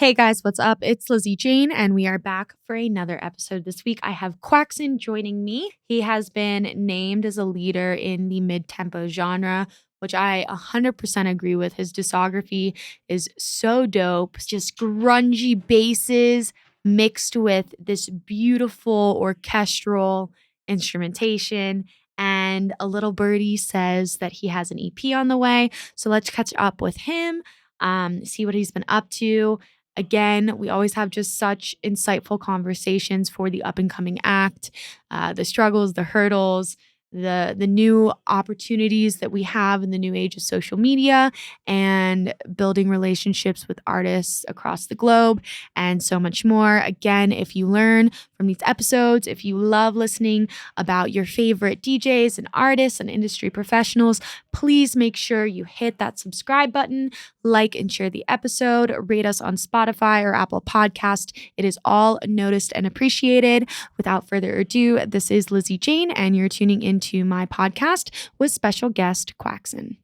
Hey guys, what's up? It's Lizzy Jane, and we are back for another episode this week. I have Quackson joining me. He has been named as a leader in the mid-tempo genre, which I 100% agree with. His discography is so dope. Just grungy basses mixed with this beautiful orchestral instrumentation. And a little birdie says that he has an EP on the way. So let's catch up with him, see what he's been up to. Again, we always have just such insightful conversations for the up and coming act, the struggles, the hurdles, the new opportunities that we have in the new age of social media and building relationships with artists across the globe and so much more. Again, if you learn from these episodes, if you love listening about your favorite DJs and artists and industry professionals, please make sure you hit that subscribe button, like and share the episode, rate us on Spotify or Apple Podcast. It is all noticed and appreciated. Without further ado, this is Lizzy Jane, and you're tuning into my podcast with special guest Quackson.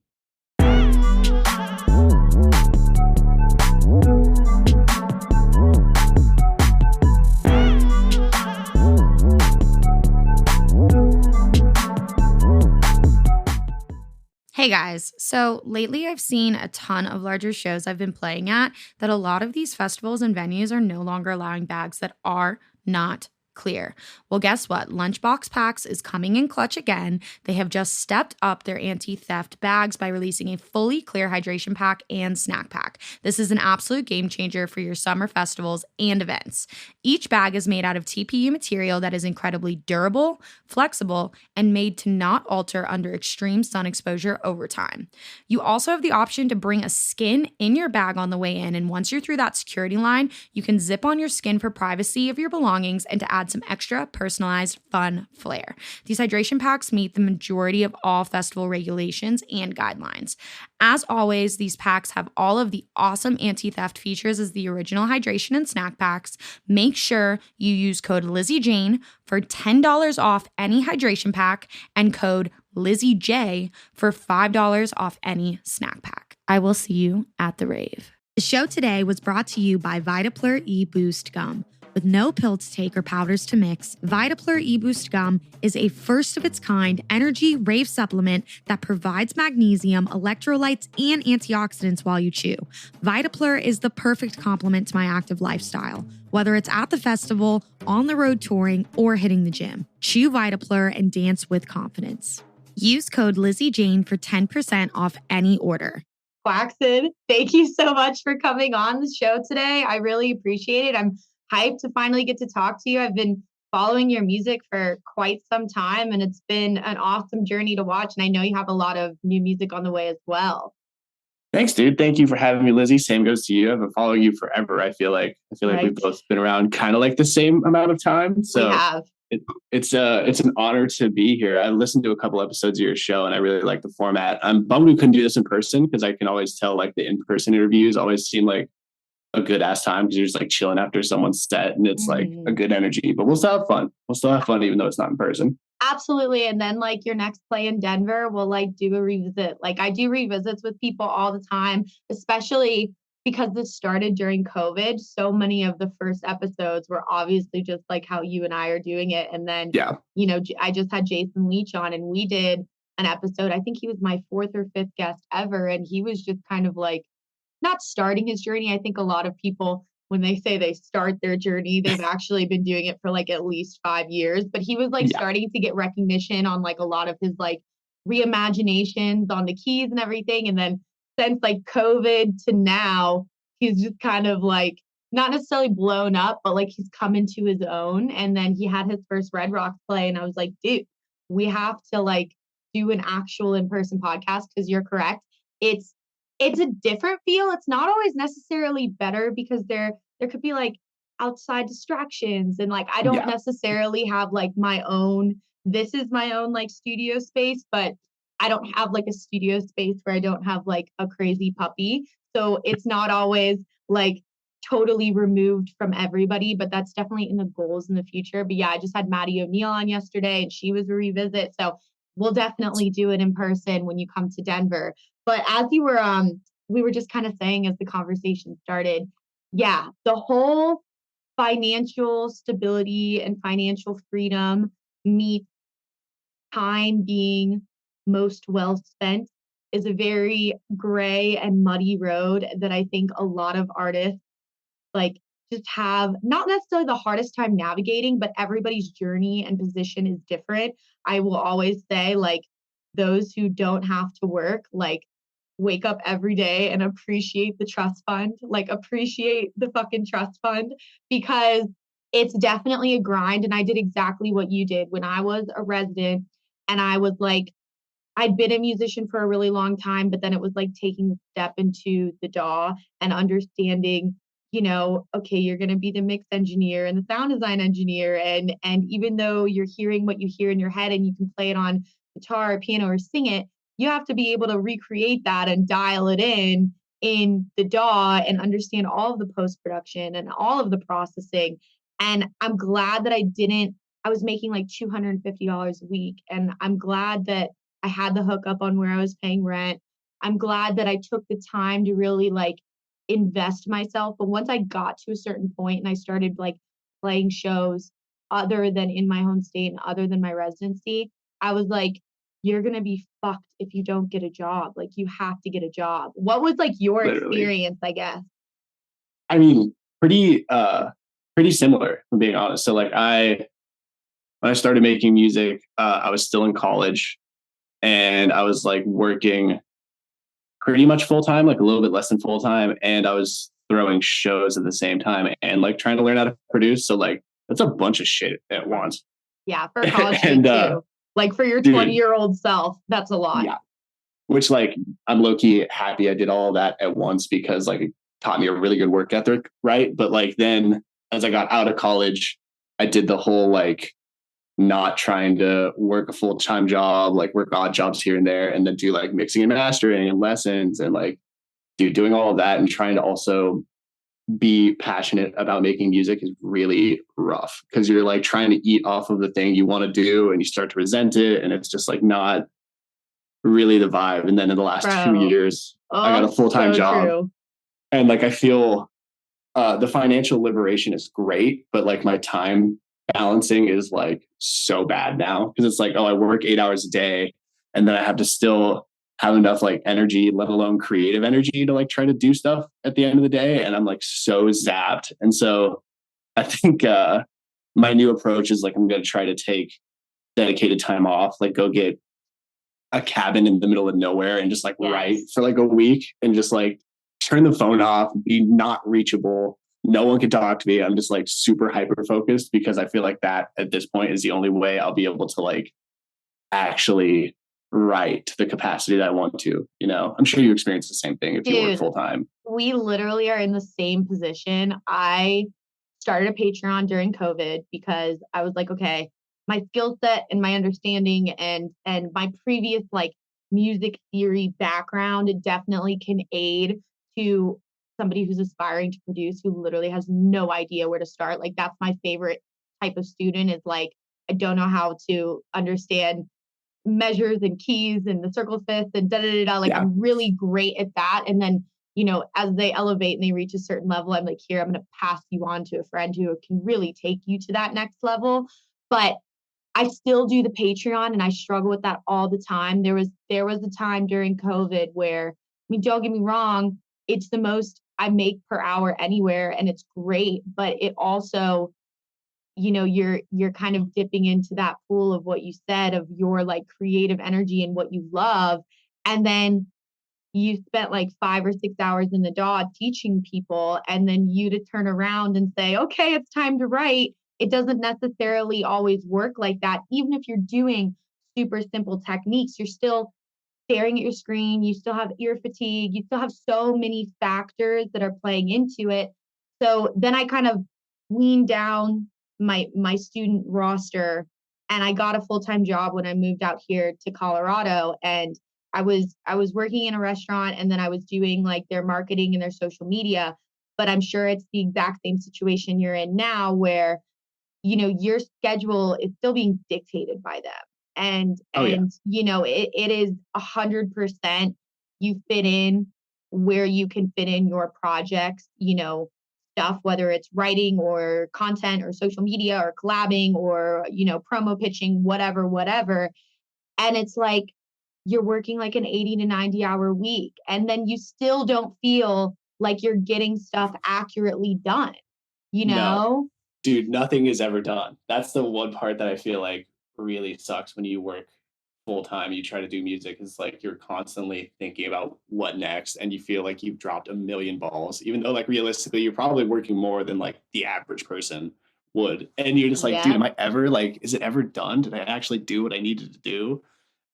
Hey guys, so lately I've seen a ton of larger shows I've been playing at that a lot of these festivals and venues are no longer allowing bags that are not clear. Well, guess what? Lunchbox Packs is coming in clutch again. They have just stepped up their anti-theft bags by releasing a fully clear hydration pack and snack pack. This is an absolute game changer for your summer festivals and events. Each bag is made out of TPU material that is incredibly durable, flexible, and made to not alter under extreme sun exposure over time. You also have the option to bring a skin in your bag on the way in, and once you're through that security line, you can zip on your skin for privacy of your belongings and to add some extra personalized fun flair. These hydration packs meet the majority of all festival regulations and guidelines. As always, these packs have all of the awesome anti-theft features as the original hydration and snack packs. Make sure you use code LizzyJane for $10 off any hydration pack and code LizzyJ for $5 off any snack pack. I will see you at the rave. The show today was brought to you by Vitaplur E-Boost Gum. With no pill to take or powders to mix, Vitaplur E-Boost Gum is a first-of-its-kind energy rave supplement that provides magnesium, electrolytes, and antioxidants while you chew. Vitaplur is the perfect complement to my active lifestyle, whether it's at the festival, on the road touring, or hitting the gym. Chew Vitaplur and dance with confidence. Use code LizzyJane for 10% off any order. Quackson, thank you so much for coming on the show today. I really appreciate it. I'm hyped to finally get to talk to you. I've been following your music for quite some time, and it's been an awesome journey to watch. And I know you have a lot of new music on the way as well. Thanks, dude. Thank you for having me, Lizzy. Same goes to you. I've been following you forever. I feel like Right. we've both been around kind of like the same amount of time. So We have. it's an honor to be here. I listened to a couple episodes of your show, and I really like the format. I'm bummed we couldn't do this in person because I can always tell like the in-person interviews always seem like a good ass time because you're just like chilling after someone's set and it's like a good energy. But we'll still have fun. We'll still have fun even though it's not in person. Absolutely. And then like your next play in Denver, we'll like do a revisit. Like I do revisits with people all the time, especially because this started during COVID. So many of the first episodes were obviously just like how you and I are doing it. And then, you know, I just had Jason Leach on and we did an episode. I think he was my 4th or 5th guest ever. And he was just kind of like, not starting his journey. I think a lot of people, when they say they start their journey, they've actually been doing it for like at least 5 years. But he was like starting to get recognition on like a lot of his like reimaginations on the keys and everything. And then since like COVID to now, he's just kind of like not necessarily blown up, but like he's come into his own. And then he had his first Red Rocks play. And I was like, dude, we have to like do an actual in-person podcast because you're correct. It's a different feel. It's not always necessarily better because there could be like outside distractions and like I don't necessarily have like this is my own like studio space, but I don't have like a studio space where I don't have like a crazy puppy. So it's not always like totally removed from everybody, but that's definitely in the goals in the future. But yeah, I just had Maddie O'Neill on yesterday and she was a revisit. So we'll definitely do it in person when you come to Denver. But as you were, we were just kind of saying as the conversation started, yeah, the whole financial stability and financial freedom meet time being most well spent is a very gray and muddy road that I think a lot of artists like just have not necessarily the hardest time navigating, but everybody's journey and position is different. I will always say, like, those who don't have to work, like, wake up every day and appreciate the trust fund, like, appreciate the fucking trust fund because it's definitely a grind. And I did exactly what you did when I was a resident and I was like, I'd been a musician for a really long time, but then it was like taking the step into the DAW and understanding, okay, you're going to be the mix engineer and the sound design engineer. And even though you're hearing what you hear in your head and you can play it on guitar, piano, or sing it, you have to be able to recreate that and dial it in the DAW and understand all of the post production and all of the processing. And I'm glad that I was making like $250 a week. And I'm glad that I had the hookup on where I was paying rent. I'm glad that I took the time to really like invest myself. But once I got to a certain point and I started like playing shows other than in my home state and other than my residency, I was like, you're going to be fucked if you don't get a job. Like you have to get a job. What was like your Literally. experience, I guess? I mean, pretty similar, if I'm being honest. So like when I started making music, I was still in college and I was like working pretty much full time, like a little bit less than full time. And I was throwing shows at the same time and like trying to learn how to produce. So like that's a bunch of shit at once. Yeah, for a college and kid too. Like for your dude, 20-year-old self, that's a lot. yeah. Which like I'm low key happy I did all of that at once because like it taught me a really good work ethic, right? But like then as I got out of college, I did the whole like not trying to work a full-time job, like work odd jobs here and there, and then do like mixing and mastering and lessons and like doing all of that and trying to also be passionate about making music is really rough because you're like trying to eat off of the thing you want to do and you start to resent it and it's just like not really the vibe. And then in the last 2 years, I got a full-time job. True. And like I feel the financial liberation is great, but like my time balancing is like so bad now because it's like, oh, I work 8 hours a day and then I have to still have enough like energy, let alone creative energy to like try to do stuff at the end of the day. And I'm like so zapped. And so I think my new approach is like, I'm going to try to take dedicated time off, like go get a cabin in the middle of nowhere and just like write for like a week and just like turn the phone off, be not reachable. No one can talk to me. I'm just like super hyper focused because I feel like that at this point is the only way I'll be able to like actually write to the capacity that I want to. You know, I'm sure you experience the same thing if you work full time. We literally are in the same position. I started a Patreon during COVID because I was like, okay, my skill set and my understanding and my previous like music theory background it definitely can aid to somebody who's aspiring to produce who literally has no idea where to start. Like that's my favorite type of student is like I don't know how to understand measures and keys and the circle fifths and da da da da. Like I'm really great at that. And then, as they elevate and they reach a certain level, I'm like, here, I'm going to pass you on to a friend who can really take you to that next level. But I still do the Patreon and I struggle with that all the time. There was a time during COVID where, I mean, don't get me wrong, it's the most I make per hour anywhere and it's great, but it also you're kind of dipping into that pool of what you said of your like creative energy and what you love. And then you spent like 5 or 6 hours in the DAW teaching people, and then you to turn around and say, okay, it's time to write. It doesn't necessarily always work like that. Even if you're doing super simple techniques, you're still staring at your screen. You still have ear fatigue. You still have so many factors that are playing into it. So then I kind of weaned down my student roster and I got a full-time job when I moved out here to Colorado. And I was working in a restaurant and then I was doing like their marketing and their social media. But I'm sure it's the exact same situation you're in now where your schedule is still being dictated by them. And it is 100% you fit in where you can fit in your projects, stuff, whether it's writing or content or social media or collabing or, promo pitching, whatever. And it's like, you're working like an 80 to 90-hour week. And then you still don't feel like you're getting stuff accurately done, No, dude, nothing is ever done. That's the one part that I feel like really sucks when you work full time. You try to do music. It's like you're constantly thinking about what next, and you feel like you've dropped a million balls, even though like realistically, you're probably working more than like the average person would. And you're just like, dude, am I ever like, is it ever done? Did I actually do what I needed to do?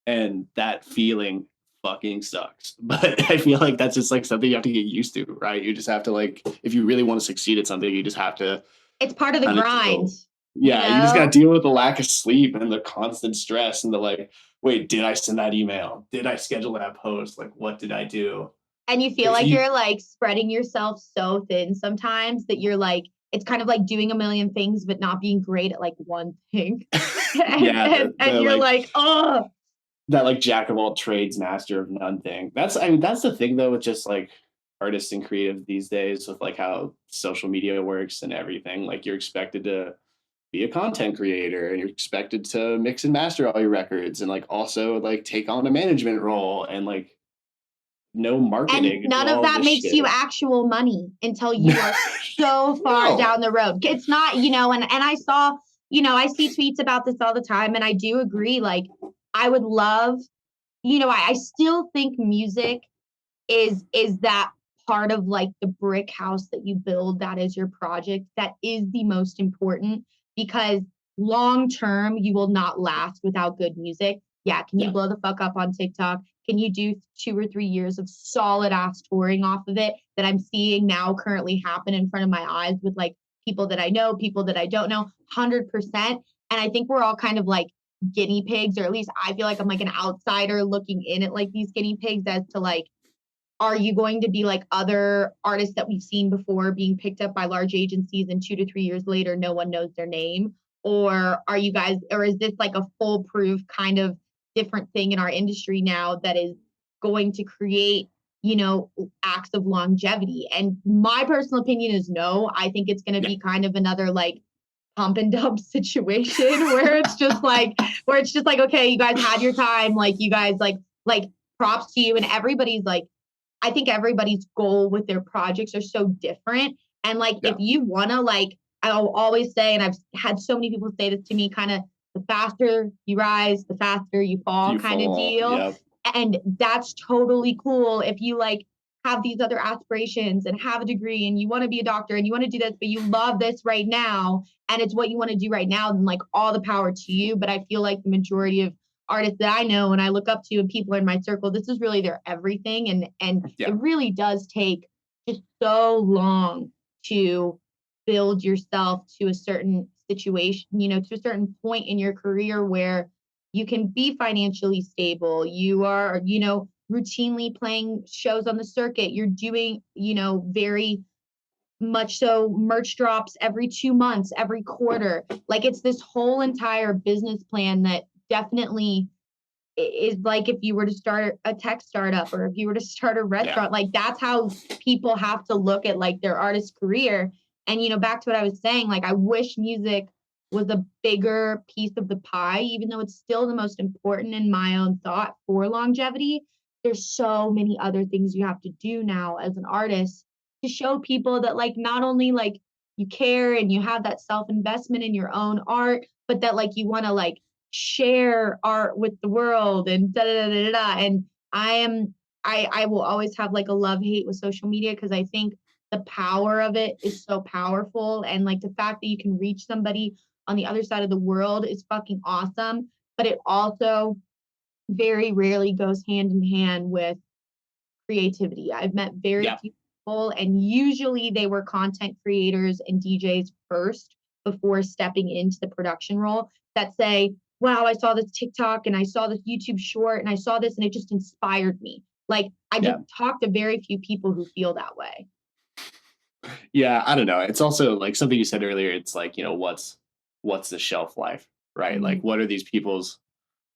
And that feeling fucking sucks. But I feel like that's just like something you have to get used to, right? You just have to like, if you really want to succeed at something, you just have to. It's part of the grind. Yeah, you just got to deal with the lack of sleep and the constant stress and the like, wait, did I send that email? Did I schedule that post? Like, what did I do? And you feel like you're like spreading yourself so thin sometimes that you're like, it's kind of like doing a million things, but not being great at like one thing. and you're like, oh. That like jack of all trades, master of none thing. That's the thing though, with just like artists and creatives these days, with like how social media works and everything. Like you're expected to be a content creator and you're expected to mix and master all your records and like also like take on a management role and like no marketing. And none of that makes you actual money until you are so far down the road. It's not, and I saw, I see tweets about this all the time, and I do agree. Like, I would love, I still think music is that part of like the brick house that you build, that is your project, that is the most important, because long term you will not last without good music. Yeah, can you blow the fuck up on TikTok? Can you do 2 or 3 years of solid ass touring off of it that I'm seeing now currently happen in front of my eyes with like people that I know, people that I don't know, 100%. And I think we're all kind of like guinea pigs, or at least I feel like I'm like an outsider looking in at like these guinea pigs as to like, are you going to be like other artists that we've seen before being picked up by large agencies and 2 to 3 years later, no one knows their name? Or are you guys, or is this like a foolproof kind of different thing in our industry now that is going to create, acts of longevity? And my personal opinion is no. I think it's going to be kind of another like pump and dump situation where it's just like, okay, you guys had your time. Like you guys like props to you. And everybody's like, I think everybody's goal with their projects are so different. And like, if you want to, like, I'll always say, and I've had so many people say this to me, kind of the faster you rise, the faster you fall kind of deal. Yep. And that's totally cool. If you like have these other aspirations and have a degree and you want to be a doctor and you want to do this, but you love this right now, and it's what you want to do right now, then like all the power to you. But I feel like the majority of artists that I know and I look up to and people in my circle, this is really their everything. And it really does take just so long to build yourself to a certain situation, to a certain point in your career where you can be financially stable. You are, routinely playing shows on the circuit. You're doing, very much so merch drops every 2 months, every quarter. Like it's this whole entire business plan that definitely is like if you were to start a tech startup or if you were to start a restaurant, like that's how people have to look at like their artist career. And, back to what I was saying, like I wish music was a bigger piece of the pie, even though it's still the most important in my own thought for longevity. There's so many other things you have to do now as an artist to show people that like not only like you care and you have that self-investment in your own art, but that like you want to like share art with the world and da da da da da. And I will always have like a love-hate with social media because I think the power of it is so powerful. And like the fact that you can reach somebody on the other side of the world is fucking awesome. But it also very rarely goes hand in hand with creativity. I've met very few people, and usually they were content creators and DJs first before stepping into the production role that say, wow, I saw this TikTok and I saw this YouTube short and I saw this and it just inspired me. Like I just talk to very few people who feel that way. Yeah, I don't know. It's also like something you said earlier. It's like, what's the shelf life, right? Mm-hmm. Like what are these people's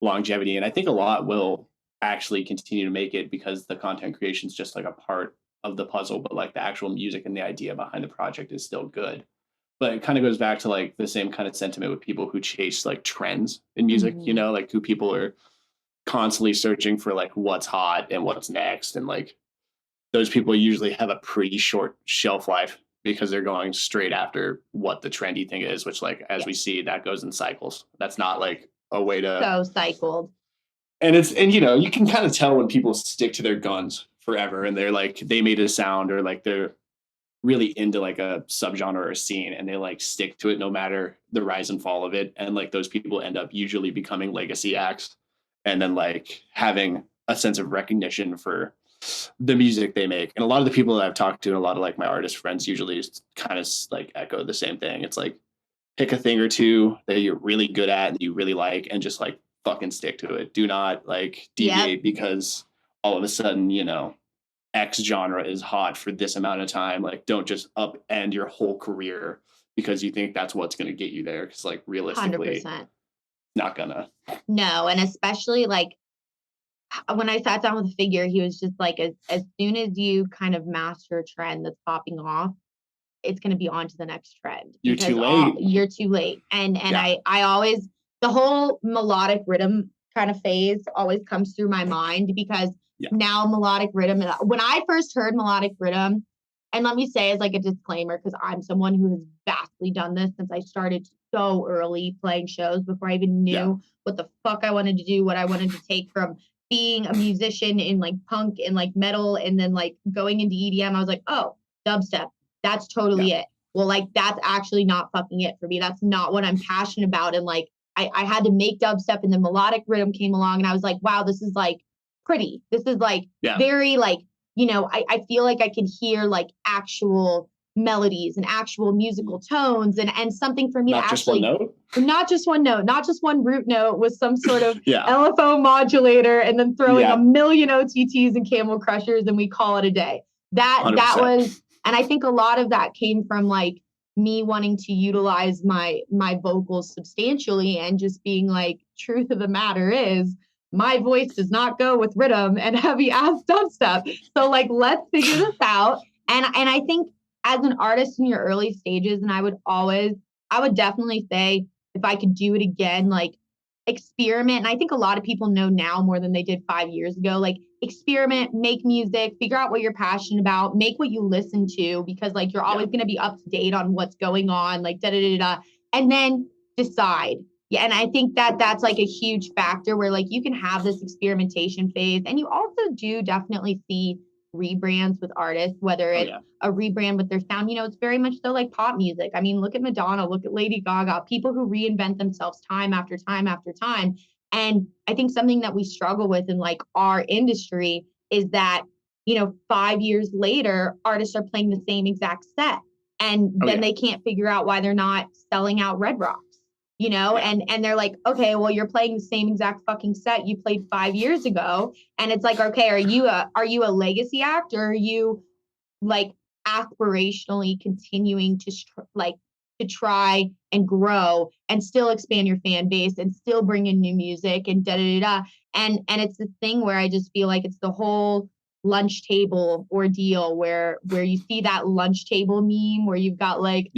longevity? And I think a lot will actually continue to make it because the content creation is just like a part of the puzzle, but like the actual music and the idea behind the project is still good. But it kind of goes back to like the same kind of sentiment with people who chase like trends in music, you know, like who people are constantly searching for like what's hot and what's next. And like those people usually have a pretty short shelf life because they're going straight after what the trendy thing is, which like, as we see, that goes in cycles. That's not like a way to So cycled. And you know, you can kind of tell when people stick to their guns forever and they're like, they made a sound or like they're really into like a subgenre or a scene and they like stick to it no matter the rise and fall of it. And like those people end up usually becoming legacy acts and then like having a sense of recognition for the music they make. And a lot of the people that I've talked to and a lot of like my artist friends usually kind of like echo the same thing. It's like pick a thing or two that you're really good at and you really like and just like fucking stick to it. Do not like deviate because all of a sudden, you know, X genre is hot for this amount of time. Like, don't just upend your whole career because you think that's what's going to get you there. Because, like, realistically, 100%. Not gonna. No, and especially like when I sat down with Figure, he was just like, as soon as you kind of master a trend that's popping off, it's going to be on to the next trend. You're too late. You're too late. And I always, the whole melodic rhythm kind of phase always comes through my mind because now melodic rhythm, when I first heard melodic rhythm, and let me say as like a disclaimer, because I'm someone who has vastly done this since I started so early playing shows before I even knew what the fuck I wanted to do, what I wanted to take from being a musician in like punk and like metal and then like going into EDM. I was like, oh, dubstep. That's totally it. Well, like that's actually not fucking it for me. That's not what I'm passionate about. And like I had to make dubstep and then melodic rhythm came along and I was like, wow, this is like pretty. This is like very like, you know, I feel like I can hear like actual melodies and actual musical tones and something for me not to just actually one note. Not just one note, not just one root note with some sort of LFO modulator and then throwing a million OTTs and Camel Crushers and we call it a day. That 100%. That was, and I think a lot of that came from like me wanting to utilize my vocals substantially and just being like, truth of the matter is my voice does not go with rhythm and heavy ass dubstep. So like, let's figure this out. And I think as an artist in your early stages, and I would definitely say if I could do it again, like experiment. And I think a lot of people know now more than they did 5 years ago, like experiment, make music, figure out what you're passionate about, make what you listen to, because like you're always going to be up to date on what's going on, like and then decide. Yeah. And I think that's like a huge factor where like you can have this experimentation phase and you also do definitely see rebrands with artists, whether it's a rebrand with their sound, you know, it's very much so like pop music. I mean, look at Madonna, look at Lady Gaga, people who reinvent themselves time after time after time. And I think something that we struggle with in like our industry is that, you know, 5 years later, artists are playing the same exact set. And then they can't figure out why they're not selling out Red Rocks. You know, and they're like, okay, well, you're playing the same exact fucking set you played 5 years ago. And it's like, okay, are you a legacy act or are you like aspirationally continuing to to try and grow and still expand your fan base and still bring in new music and And it's this thing where I just feel like it's the whole lunch table ordeal where you see that lunch table meme where you've got like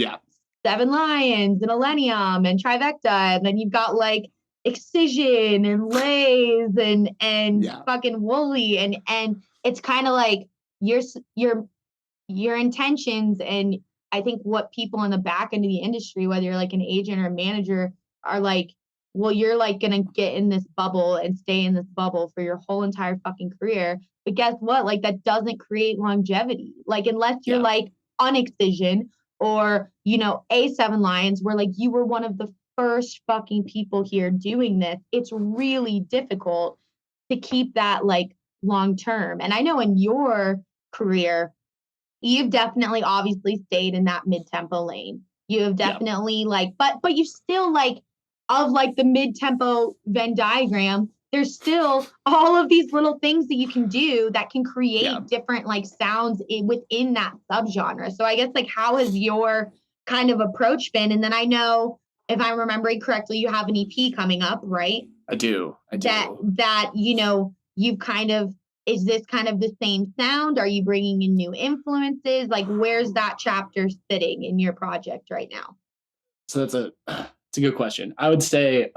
7 Lions and Millennium and Trivecta, and then you've got like Excision and Lays and fucking Woolly, and it's kind of like your intentions, and I think what people in the back end of the industry, whether you're like an agent or a manager, are like, well, you're like gonna get in this bubble and stay in this bubble for your whole entire fucking career. But guess what? Like that doesn't create longevity. Like unless you're like on Excision or, you know, A7 Lions, where like you were one of the first fucking people here doing this, it's really difficult to keep that like long term. And I know in your career, you've definitely obviously stayed in that mid-tempo lane. You have definitely like, but you still like of like the mid-tempo Venn diagram, there's still all of these little things that you can do that can create different like sounds within that subgenre. So I guess like how has your kind of approach been? And then I know if I'm remembering correctly, you have an EP coming up, right? I do. That, you know, you've kind of is this kind of the same sound? Are you bringing in new influences? Like, where's that chapter sitting in your project right now? So it's a good question. I would say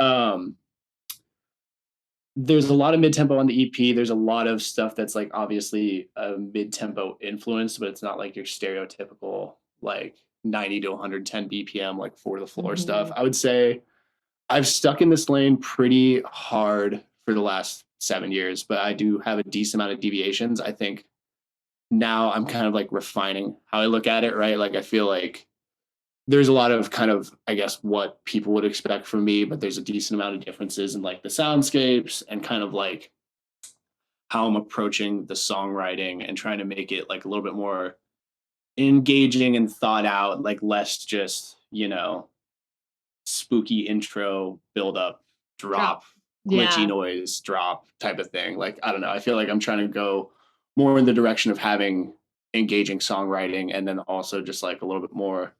there's a lot of mid-tempo on the EP. There's a lot of stuff that's like obviously a mid-tempo influence, but it's not like your stereotypical like 90 to 110 BPM like for the floor stuff. I would say I've stuck in this lane pretty hard for the last 7 years, but I do have a decent amount of deviations. I think now I'm kind of like refining how I look at it, right? Like I feel like there's a lot of kind of, I guess, what people would expect from me, but there's a decent amount of differences in like the soundscapes and kind of like how I'm approaching the songwriting and trying to make it like a little bit more engaging and thought out, like less just, spooky intro, build up, drop, glitchy noise, drop type of thing. Like, I don't know. I feel like I'm trying to go more in the direction of having engaging songwriting and then also just like a little bit more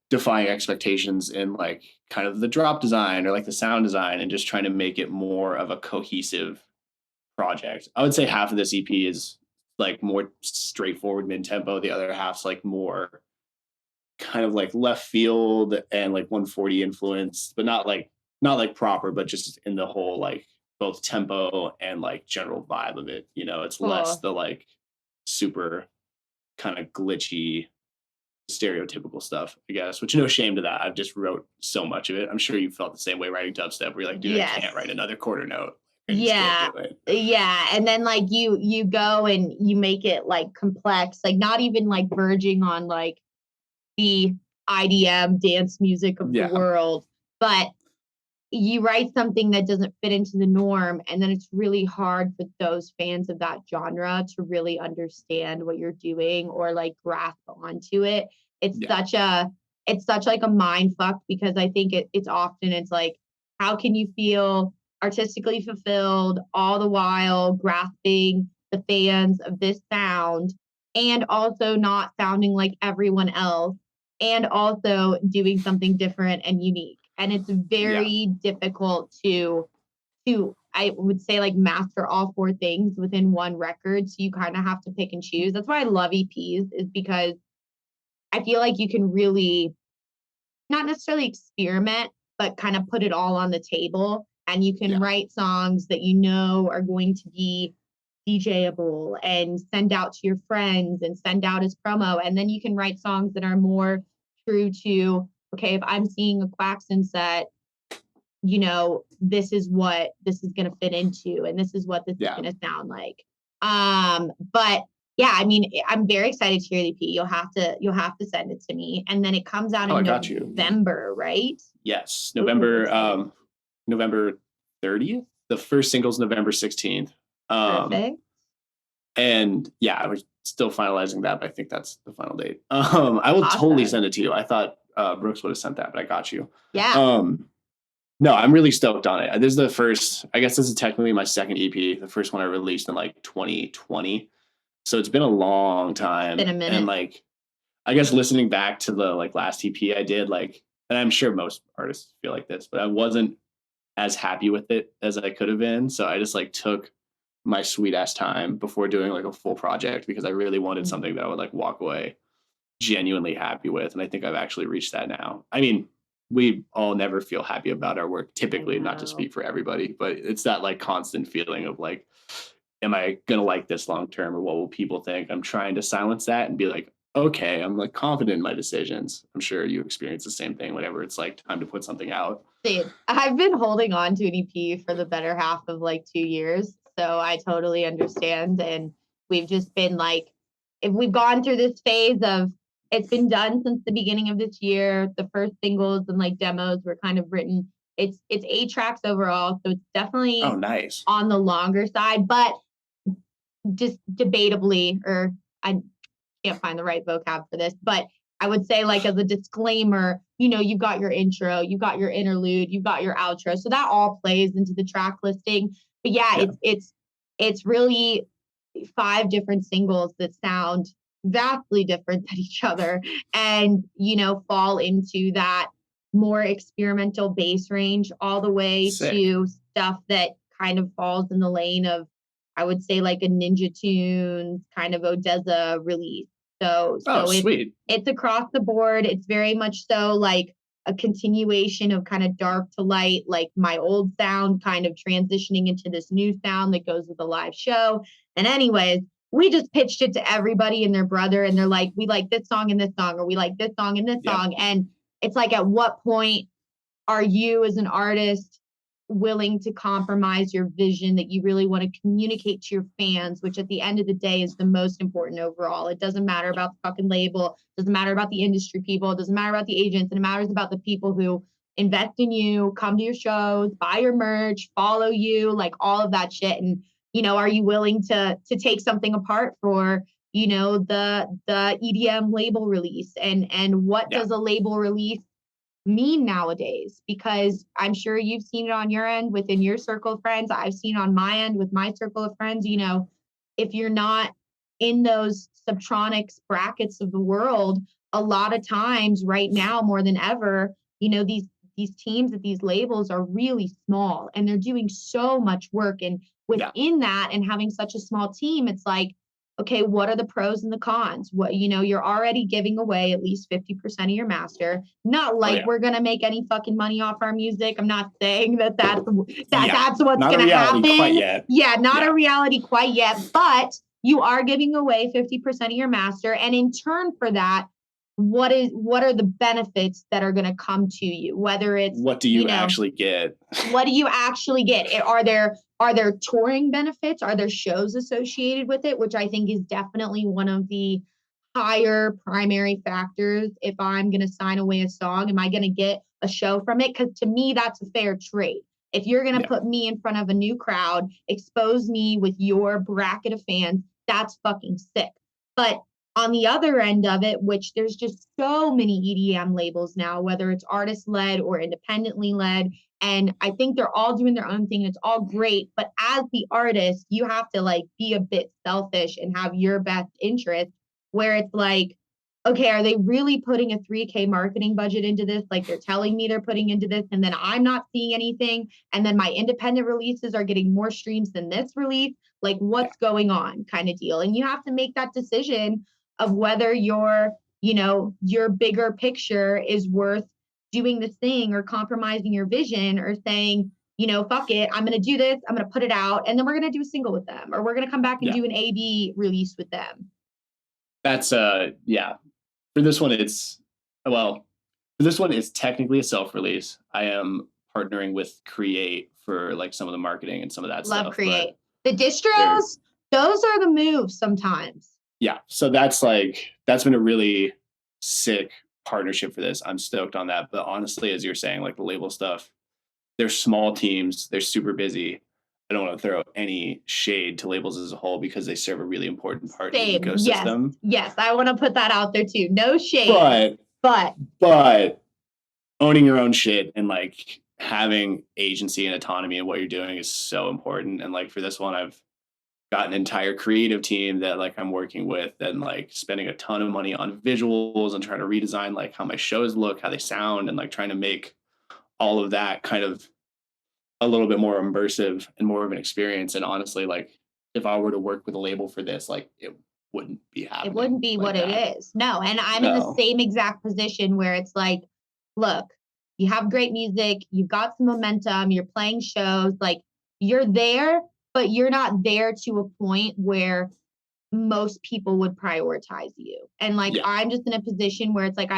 defying expectations in like kind of the drop design or like the sound design and just trying to make it more of a cohesive project. I would say half of this EP is like more straightforward mid-tempo. The other half's like more kind of like left field and like 140 influence, but not like proper, but just in the whole like both tempo and like general vibe of it. It's less the like super kind of glitchy stereotypical stuff, I guess, which no shame to that. I've just wrote so much of it. I'm sure you felt the same way writing dubstep where you're like, dude, I can't write another quarter note. Yeah. And then like you go and you make it like complex, like not even like verging on like the IDM dance music of the world, but you write something that doesn't fit into the norm, and then it's really hard for those fans of that genre to really understand what you're doing or like grasp onto it. It's such like a mind fuck, because I think it's like, how can you feel artistically fulfilled all the while grasping the fans of this sound and also not sounding like everyone else and also doing something different and unique? And it's very difficult to I would say like master all four things within one record. So you kind of have to pick and choose. That's why I love EPs, is because I feel like you can really not necessarily experiment, but kind of put it all on the table, and you can write songs that are going to be DJable and send out to your friends and send out as promo. And then you can write songs that are more true to, okay, if I'm seeing a Quackson set, this is what this is going to fit into, and this is what this is going to sound like. But yeah, I mean, I'm very excited to hear the EP. You'll have to send it to me, and then it comes out in November, right? Yes, November 30th. The first single's November 16th. Perfect. And yeah, we're still finalizing that, but I think that's the final date. I will totally send it to you. I thought Brooks would have sent that, but I got you. Yeah. No, I'm really stoked on it. This is the first, I guess this is technically my second EP. The first one I released in like 2020. So it's been a long time. Been a minute. And like, I guess listening back to the like last EP I did, like, and I'm sure most artists feel like this, but I wasn't as happy with it as I could have been. So I just like took my sweet ass time before doing like a full project because I really wanted something that I would like walk away genuinely happy with. And I think I've actually reached that now. I mean, we all never feel happy about our work, typically, not to speak for everybody, but it's that like constant feeling of like, am I going to like this long term, or what will people think? I'm trying to silence that and be like, okay, I'm like confident in my decisions. I'm sure you experience the same thing whenever it's like time to put something out. Dude, I've been holding on to an EP for the better half of like 2 years. So I totally understand. And we've just been like, if we've gone through this phase of, it's been done since the beginning of this year. The first singles and like demos were kind of written. It's 8 tracks overall. So it's definitely nice on the longer side, but just debatably, or I can't find the right vocab for this, but I would say like as a disclaimer, you've got your intro, you've got your interlude, you've got your outro. So that all plays into the track listing. But yeah. It's really 5 different singles that sound vastly different than each other and, fall into that more experimental bass range all the way to stuff that kind of falls in the lane of I would say like a Ninja Tunes kind of Odessa release. So sweet. It's across the board. It's very much so like a continuation of kind of dark to light, like my old sound kind of transitioning into this new sound that goes with a live show. And anyways, we just pitched it to everybody and their brother, and they're like, we like this song and this song, or we like this song and this song. And it's like, at what point are you as an artist willing to compromise your vision that you really want to communicate to your fans, which at the end of the day is the most important overall. It doesn't matter about the fucking label, it doesn't matter about the industry people, it doesn't matter about the agents, and it matters about the people who invest in you, come to your shows, buy your merch, follow you, like all of that shit. And are you willing to take something apart for the EDM label release, and what does a label release mean nowadays? Because I'm sure you've seen it on your end within your circle of friends. I've seen on my end with my circle of friends. If you're not in those Subtronics brackets of the world, a lot of times right now more than ever, these teams at these labels are really small and they're doing so much work. And within that, and having such a small team, it's like, okay, what are the pros and the cons? What, you're already giving away at least 50% of your master. Not like we're going to make any fucking money off our music. I'm not saying that's what's going to happen. Not a reality quite yet, but you are giving away 50% of your master. And in turn for that, what are the benefits that are going to come to you? Whether it's, what do you actually get? What do you actually get? Are there touring benefits? Are there shows associated with it? Which I think is definitely one of the higher primary factors. If I'm going to sign away a song, am I going to get a show from it? Because to me, that's a fair trade. If you're going to put me in front of a new crowd, expose me with your bracket of fans, that's fucking sick. But on the other end of it, which there's just so many EDM labels now, whether it's artist-led or independently led, and I think they're all doing their own thing. And it's all great. But as the artist, you have to like be a bit selfish and have your best interest, where it's like, okay, are they really putting a $3,000 marketing budget into this? Like they're telling me they're putting into this, and then I'm not seeing anything. And then my independent releases are getting more streams than this release. Like what's going on kind of deal. And you have to make that decision of whether your bigger picture is worth doing this thing or compromising your vision, or saying, fuck it, I'm going to do this, I'm going to put it out, and then we're going to do a single with them, or we're going to come back and do an A/B release with them. That's for this one, it's technically a self-release. I am partnering with Create for like some of the marketing and some of that stuff. Love Create. The distros, those are the moves sometimes. Yeah. So that's been a really sick partnership for this. I'm stoked on that. But honestly, as you're saying, like the label stuff, they're small teams, they're super busy. I don't want to throw any shade to labels as a whole because they serve a really important part in the ecosystem. Yes, I want to put that out there too. No shade. But owning your own shit and like having agency and autonomy in what you're doing is so important. And like for this one, I've got an entire creative team that like I'm working with, and like spending a ton of money on visuals and trying to redesign like how my shows look, how they sound, and like trying to make all of that kind of a little bit more immersive and more of an experience. And honestly, like if I were to work with a label for this, like it wouldn't be happening. It wouldn't be what it is. No. And I'm in the same exact position where it's like, look, you have great music, you've got some momentum, you're playing shows, like you're there, but you're not there to a point where most people would prioritize you. And like, I'm just in a position where it's like,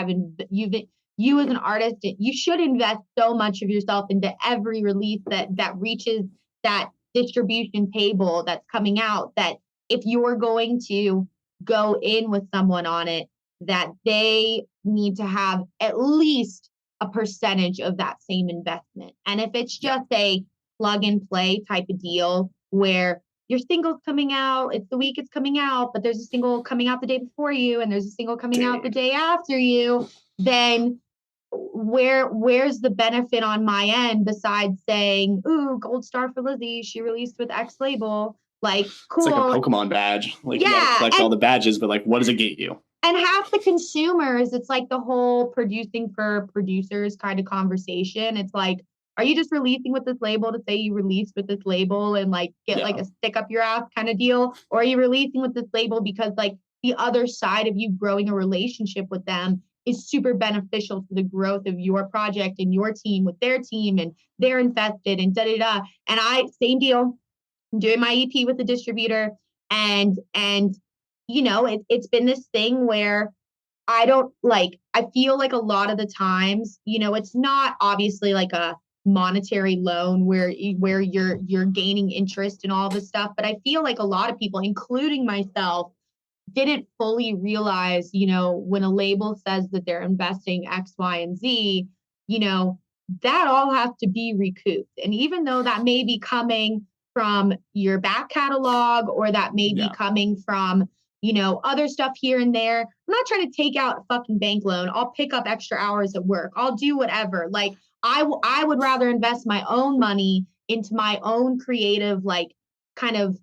you as an artist, you should invest so much of yourself into every release that reaches that distribution table that's coming out, that if you're going to go in with someone on it, that they need to have at least a percentage of that same investment. And if it's just a plug and play type of deal where your single's coming out, it's the week it's coming out, but there's a single coming out the day before you and there's a single coming out the day after you, then where's the benefit on my end besides saying, ooh, gold star for Lizzy, she released with X label, like cool. It's like a Pokemon badge. Like you gotta collect all the badges, but like what does it get you? And half the consumers, it's like the whole producing for producers kind of conversation. It's like, are you just releasing with this label to say you released with this label and like get like a stick up your ass kind of deal? Or are you releasing with this label because like the other side of you growing a relationship with them is super beneficial to the growth of your project and your team with their team, and they're invested and da-da-da. And same deal, I'm doing my EP with the distributor, and you know, it's been this thing where I feel like a lot of the times, you know, it's not obviously like a monetary loan where you're gaining interest in all this stuff, but I feel like a lot of people, including myself, didn't fully realize, you know, when a label says that they're investing X, Y, and Z, you know, that all has to be recouped. And even though that may be coming from your back catalog, or that may be coming from, you know, other stuff here and there, I'm not trying to take out a fucking bank loan. I'll pick up extra hours at work. I'll do whatever. Like I would rather invest my own money into my own creative, like kind of,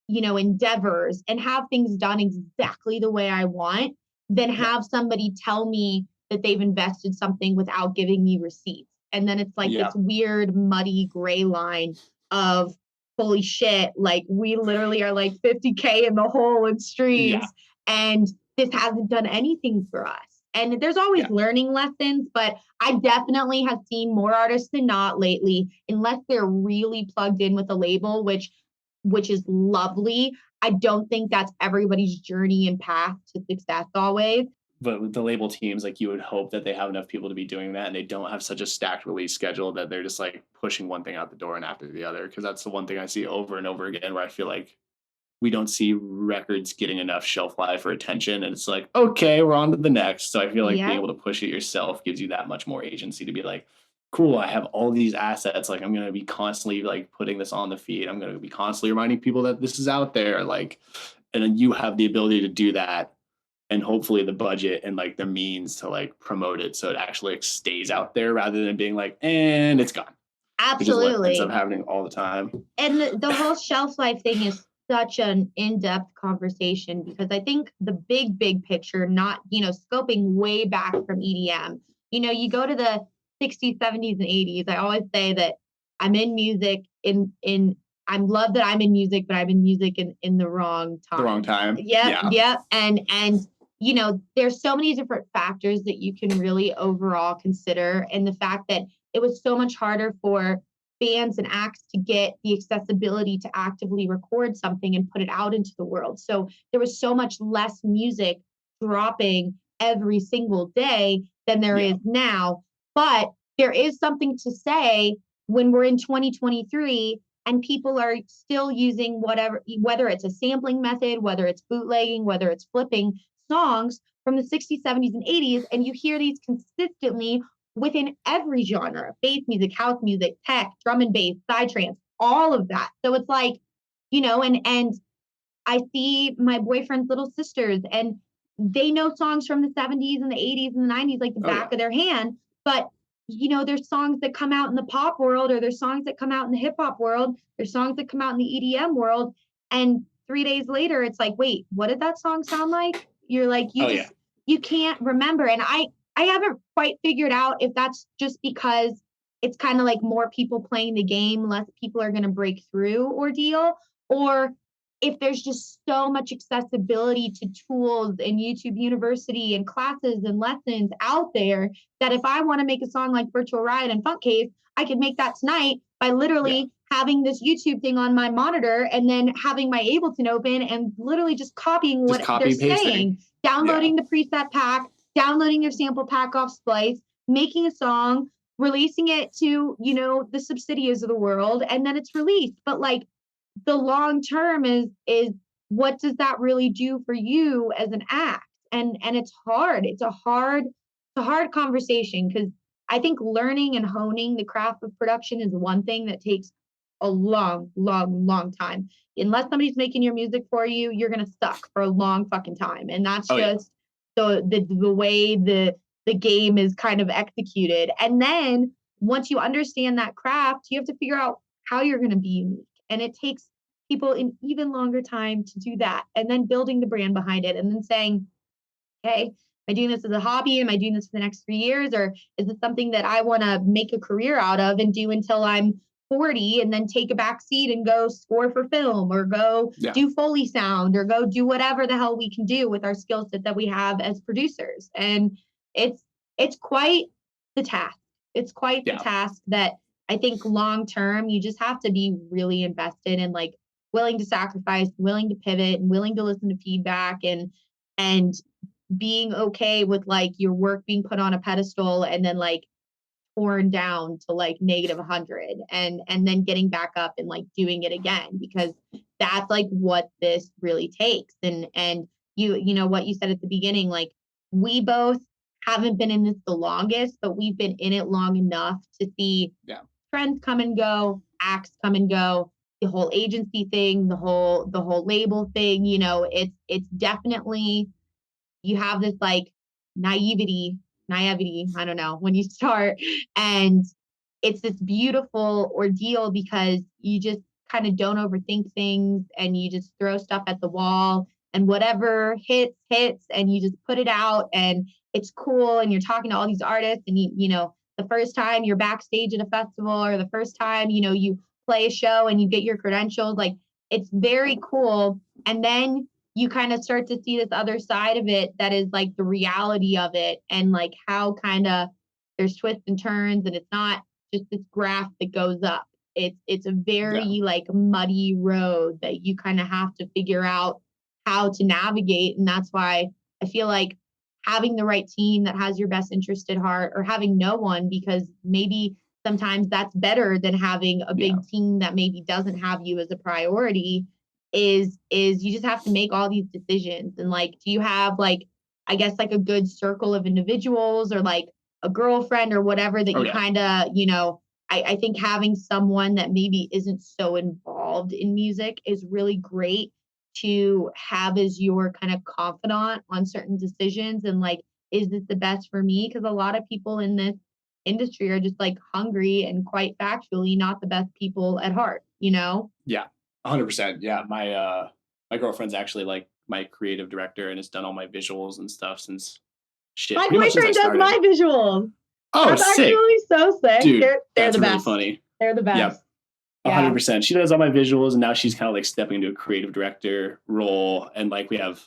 you know, endeavors and have things done exactly the way I want than have somebody tell me that they've invested something without giving me receipts. And then it's like this weird, muddy gray line of holy shit, like we literally are like 50K in the hole in streams and this hasn't done anything for us. And there's always learning lessons, but I definitely have seen more artists than not lately, unless they're really plugged in with a label, which is lovely. I don't think that's everybody's journey and path to success always. But with the label teams, like you would hope that they have enough people to be doing that, and they don't have such a stacked release schedule that they're just like pushing one thing out the door and after the other. Because that's the one thing I see over and over again, where I feel like we don't see records getting enough shelf life or attention, and it's like, okay, we're on to the next. So I feel like being able to push it yourself gives you that much more agency to be like, cool, I have all these assets. Like I'm going to be constantly like putting this on the feed. I'm going to be constantly reminding people that this is out there. Like, and then you have the ability to do that, and hopefully the budget and like the means to like promote it so it actually like stays out there rather than being like, and it's gone. Absolutely. Which is what ends up happening all the time. And the whole shelf life thing is such an in-depth conversation, because I think the big picture, not, you know, scoping way back from EDM, you know, you go to the 60s, 70s, and 80s. I always say that I'm in music I love that I'm in music, but I'm in music in the wrong time. The wrong time. Yep. And you know, there's so many different factors that you can really overall consider. And the fact that it was so much harder for bands and acts to get the accessibility to actively record something and put it out into the world. So there was so much less music dropping every single day than there is now. But there is something to say when we're in 2023 and people are still using whether it's a sampling method, whether it's bootlegging, whether it's flipping songs from the 60s, 70s, and 80s, and you hear these consistently within every genre: bass music, house music, tech, drum and bass, psytrance, all of that. So it's like, you know, and I see my boyfriend's little sisters, and they know songs from the 70s and the 80s and the 90s like the back of their hand. But, you know, there's songs that come out in the pop world, or there's songs that come out in the hip hop world, there's songs that come out in the EDM world. And 3 days later, it's like, wait, what did that song sound like? You're like, you can't remember. And I haven't quite figured out if that's just because it's kind of like more people playing the game, less people are going to break through ordeal, or if there's just so much accessibility to tools and YouTube University and classes and lessons out there that if I want to make a song like Virtual Riot and Funk Cave, I could make that tonight by literally having this YouTube thing on my monitor and then having my Ableton open and literally just copying what they're saying, downloading the preset pack, downloading their sample pack off Splice, making a song, releasing it to, you know, the subsidiaries of the world, and then it's released. But like the long term is what does that really do for you as an act? And it's hard. It's a hard conversation, because I think learning and honing the craft of production is one thing that takes a long time. Unless somebody's making your music for you, you're gonna suck for a long fucking time. And that's just the way the game is kind of executed. And then once you understand that craft, you have to figure out how you're gonna be unique. And it takes people an even longer time to do that. And then building the brand behind it, and then saying, okay, I doing this as a hobby? Am I doing this for the next 3 years? Or is it something that I want to make a career out of and do until I'm 40 and then take a back seat and go score for film or go do Foley sound or go do whatever the hell we can do with our skill set that we have as producers. And it's quite the task. It's quite the task that I think long term, you just have to be really invested and like willing to sacrifice, willing to pivot, and willing to listen to feedback and being okay with like your work being put on a pedestal and then like torn down to like -100 and then getting back up and like doing it again, because that's like what this really takes. And you know what you said at the beginning, like we both haven't been in this the longest, but we've been in it long enough to see trends come and go, acts come and go, the whole agency thing, the whole label thing. You know, it's definitely, you have this like naivety, I don't know, when you start, and it's this beautiful ordeal because you just kind of don't overthink things and you just throw stuff at the wall and whatever hits, and you just put it out and it's cool. And you're talking to all these artists and you know, the first time you're backstage at a festival or the first time, you know, you play a show and you get your credentials, like it's very cool. And then you kind of start to see this other side of it that is like the reality of it and like how kind of there's twists and turns and it's not just this graph that goes up. It's a very like muddy road that you kind of have to figure out how to navigate. And that's why I feel like having the right team that has your best interest at heart, or having no one, because maybe sometimes that's better than having a big team that maybe doesn't have you as a priority, is you just have to make all these decisions. And like, do you have like, I guess like a good circle of individuals or like a girlfriend or whatever that you kind of, you know, I think having someone that maybe isn't so involved in music is really great to have as your kind of confidant on certain decisions. And like, is this the best for me? Because a lot of people in this industry are just like hungry and quite factually not the best people at heart, you know? Yeah, 100%. Yeah, my girlfriend's actually like my creative director and has done all my visuals and stuff since my boyfriend does my visuals. Oh, that's sick. Actually so sick. Dude, they're the really best. Funny. They're the best. Yep. 100%. She does all my visuals, and now she's kind of like stepping into a creative director role. And like we have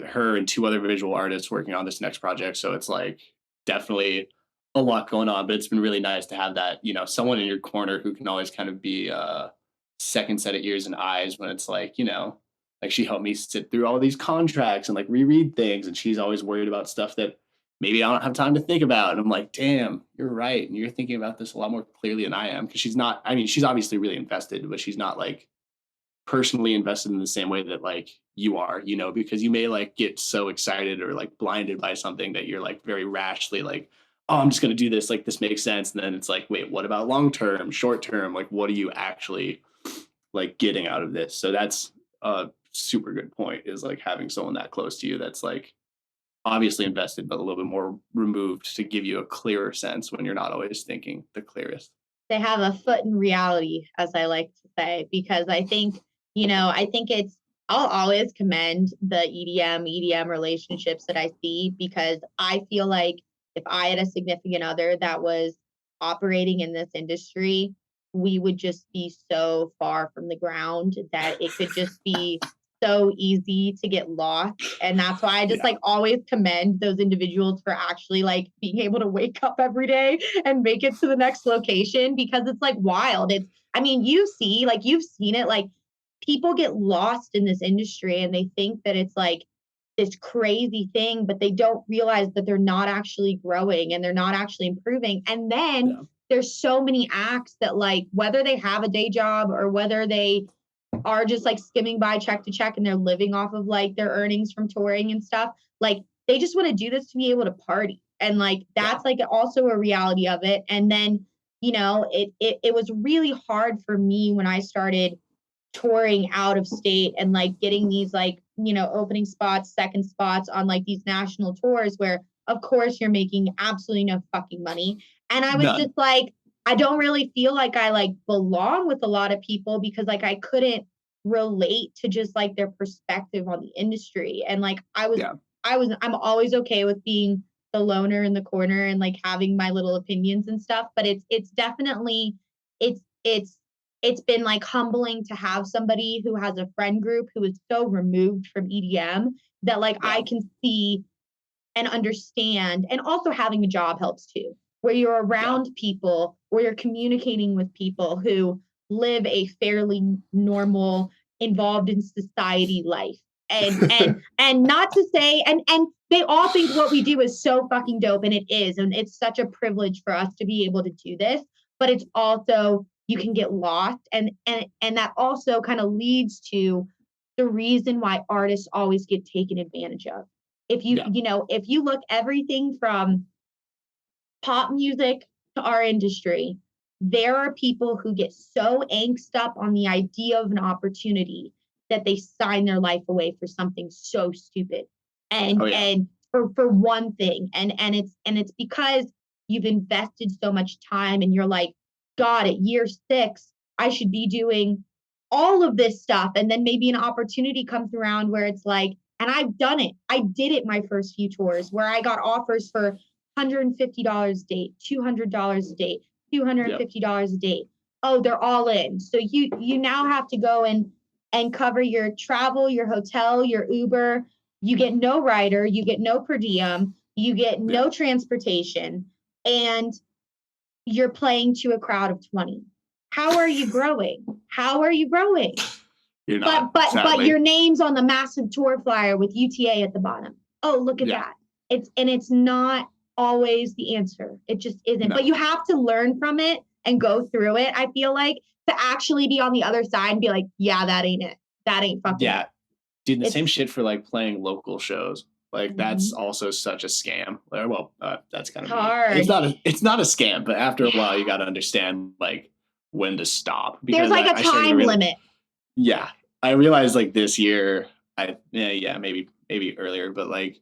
her and 2 other visual artists working on this next project. So it's like definitely a lot going on, but it's been really nice to have that, you know, someone in your corner who can always kind of be a second set of ears and eyes when it's like, you know, like she helped me sit through all these contracts and like reread things. And she's always worried about stuff that maybe I don't have time to think about. And I'm like, damn, you're right. And you're thinking about this a lot more clearly than I am. Cause she's not, I mean, she's obviously really invested, but she's not like personally invested in the same way that like you are, you know, because you may like get so excited or like blinded by something that you're like very rashly like, oh, I'm just going to do this. Like this makes sense. And then it's like, wait, what about long-term, short-term? Like, what are you actually like getting out of this? So that's a super good point, is like having someone that close to you that's like obviously invested, but a little bit more removed to give you a clearer sense when you're not always thinking the clearest. They have a foot in reality, as I like to say, because I think, you know, I think I'll always commend the EDM relationships that I see, because I feel like if I had a significant other that was operating in this industry, we would just be so far from the ground that it could just be so easy to get lost. And that's why I just like always commend those individuals for actually like being able to wake up every day and make it to the next location, because it's like wild. I mean, you've seen it, like people get lost in this industry and they think that it's like this crazy thing, but they don't realize that they're not actually growing and they're not actually improving. And then there's so many acts that like, whether they have a day job or whether they are just like skimming by check to check and they're living off of like their earnings from touring and stuff, like they just want to do this to be able to party. And like, that's like also a reality of it. And then, you know, it was really hard for me when I started touring out of state and like getting these like, you know, opening spots, second spots on like these national tours where of course you're making absolutely no fucking money. And I was just like, I don't really feel like I like belong with a lot of people, because like I couldn't relate to just like their perspective on the industry. And like I was I'm always okay with being the loner in the corner and like having my little opinions and stuff, but it's definitely it's been like humbling to have somebody who has a friend group who is so removed from EDM that like I can see and understand. And also having a job helps too, where you're around people, where you're communicating with people who live a fairly normal, involved in society life. And not to say, and they all think what we do is so fucking dope, and it is, and it's such a privilege for us to be able to do this. But it's also, you can get lost, and that also kind of leads to the reason why artists always get taken advantage of. If you if you look everything from pop music to our industry, there are people who get so angst up on the idea of an opportunity that they sign their life away for something so stupid. And for one thing. And it's because you've invested so much time and you're like, God, at year 6, I should be doing all of this stuff. And then maybe an opportunity comes around where it's like, and I've done it. I did it my first few tours where I got offers for $150 a date, $200 a date, $250 a date. Oh, they're all in. So you now have to go and cover your travel, your hotel, your Uber. You get no rider, you get no per diem, you get no transportation, and you're playing to a crowd of 20. How are you growing? How are you growing? You're not, but your name's on the massive tour flyer with UTA at the bottom. Oh, look at that. It's not always the answer. It just isn't. No. But you have to learn from it and go through it, I feel like, to actually be on the other side and be like, yeah, that ain't it. That ain't fucking it. Dude, the same shit for like playing local shows. Like that's also such a scam. Well, that's kind of hard. It's not a scam, but after a while you got to understand like when to stop. There's like a time limit. Yeah. I realized like this year, maybe earlier, but like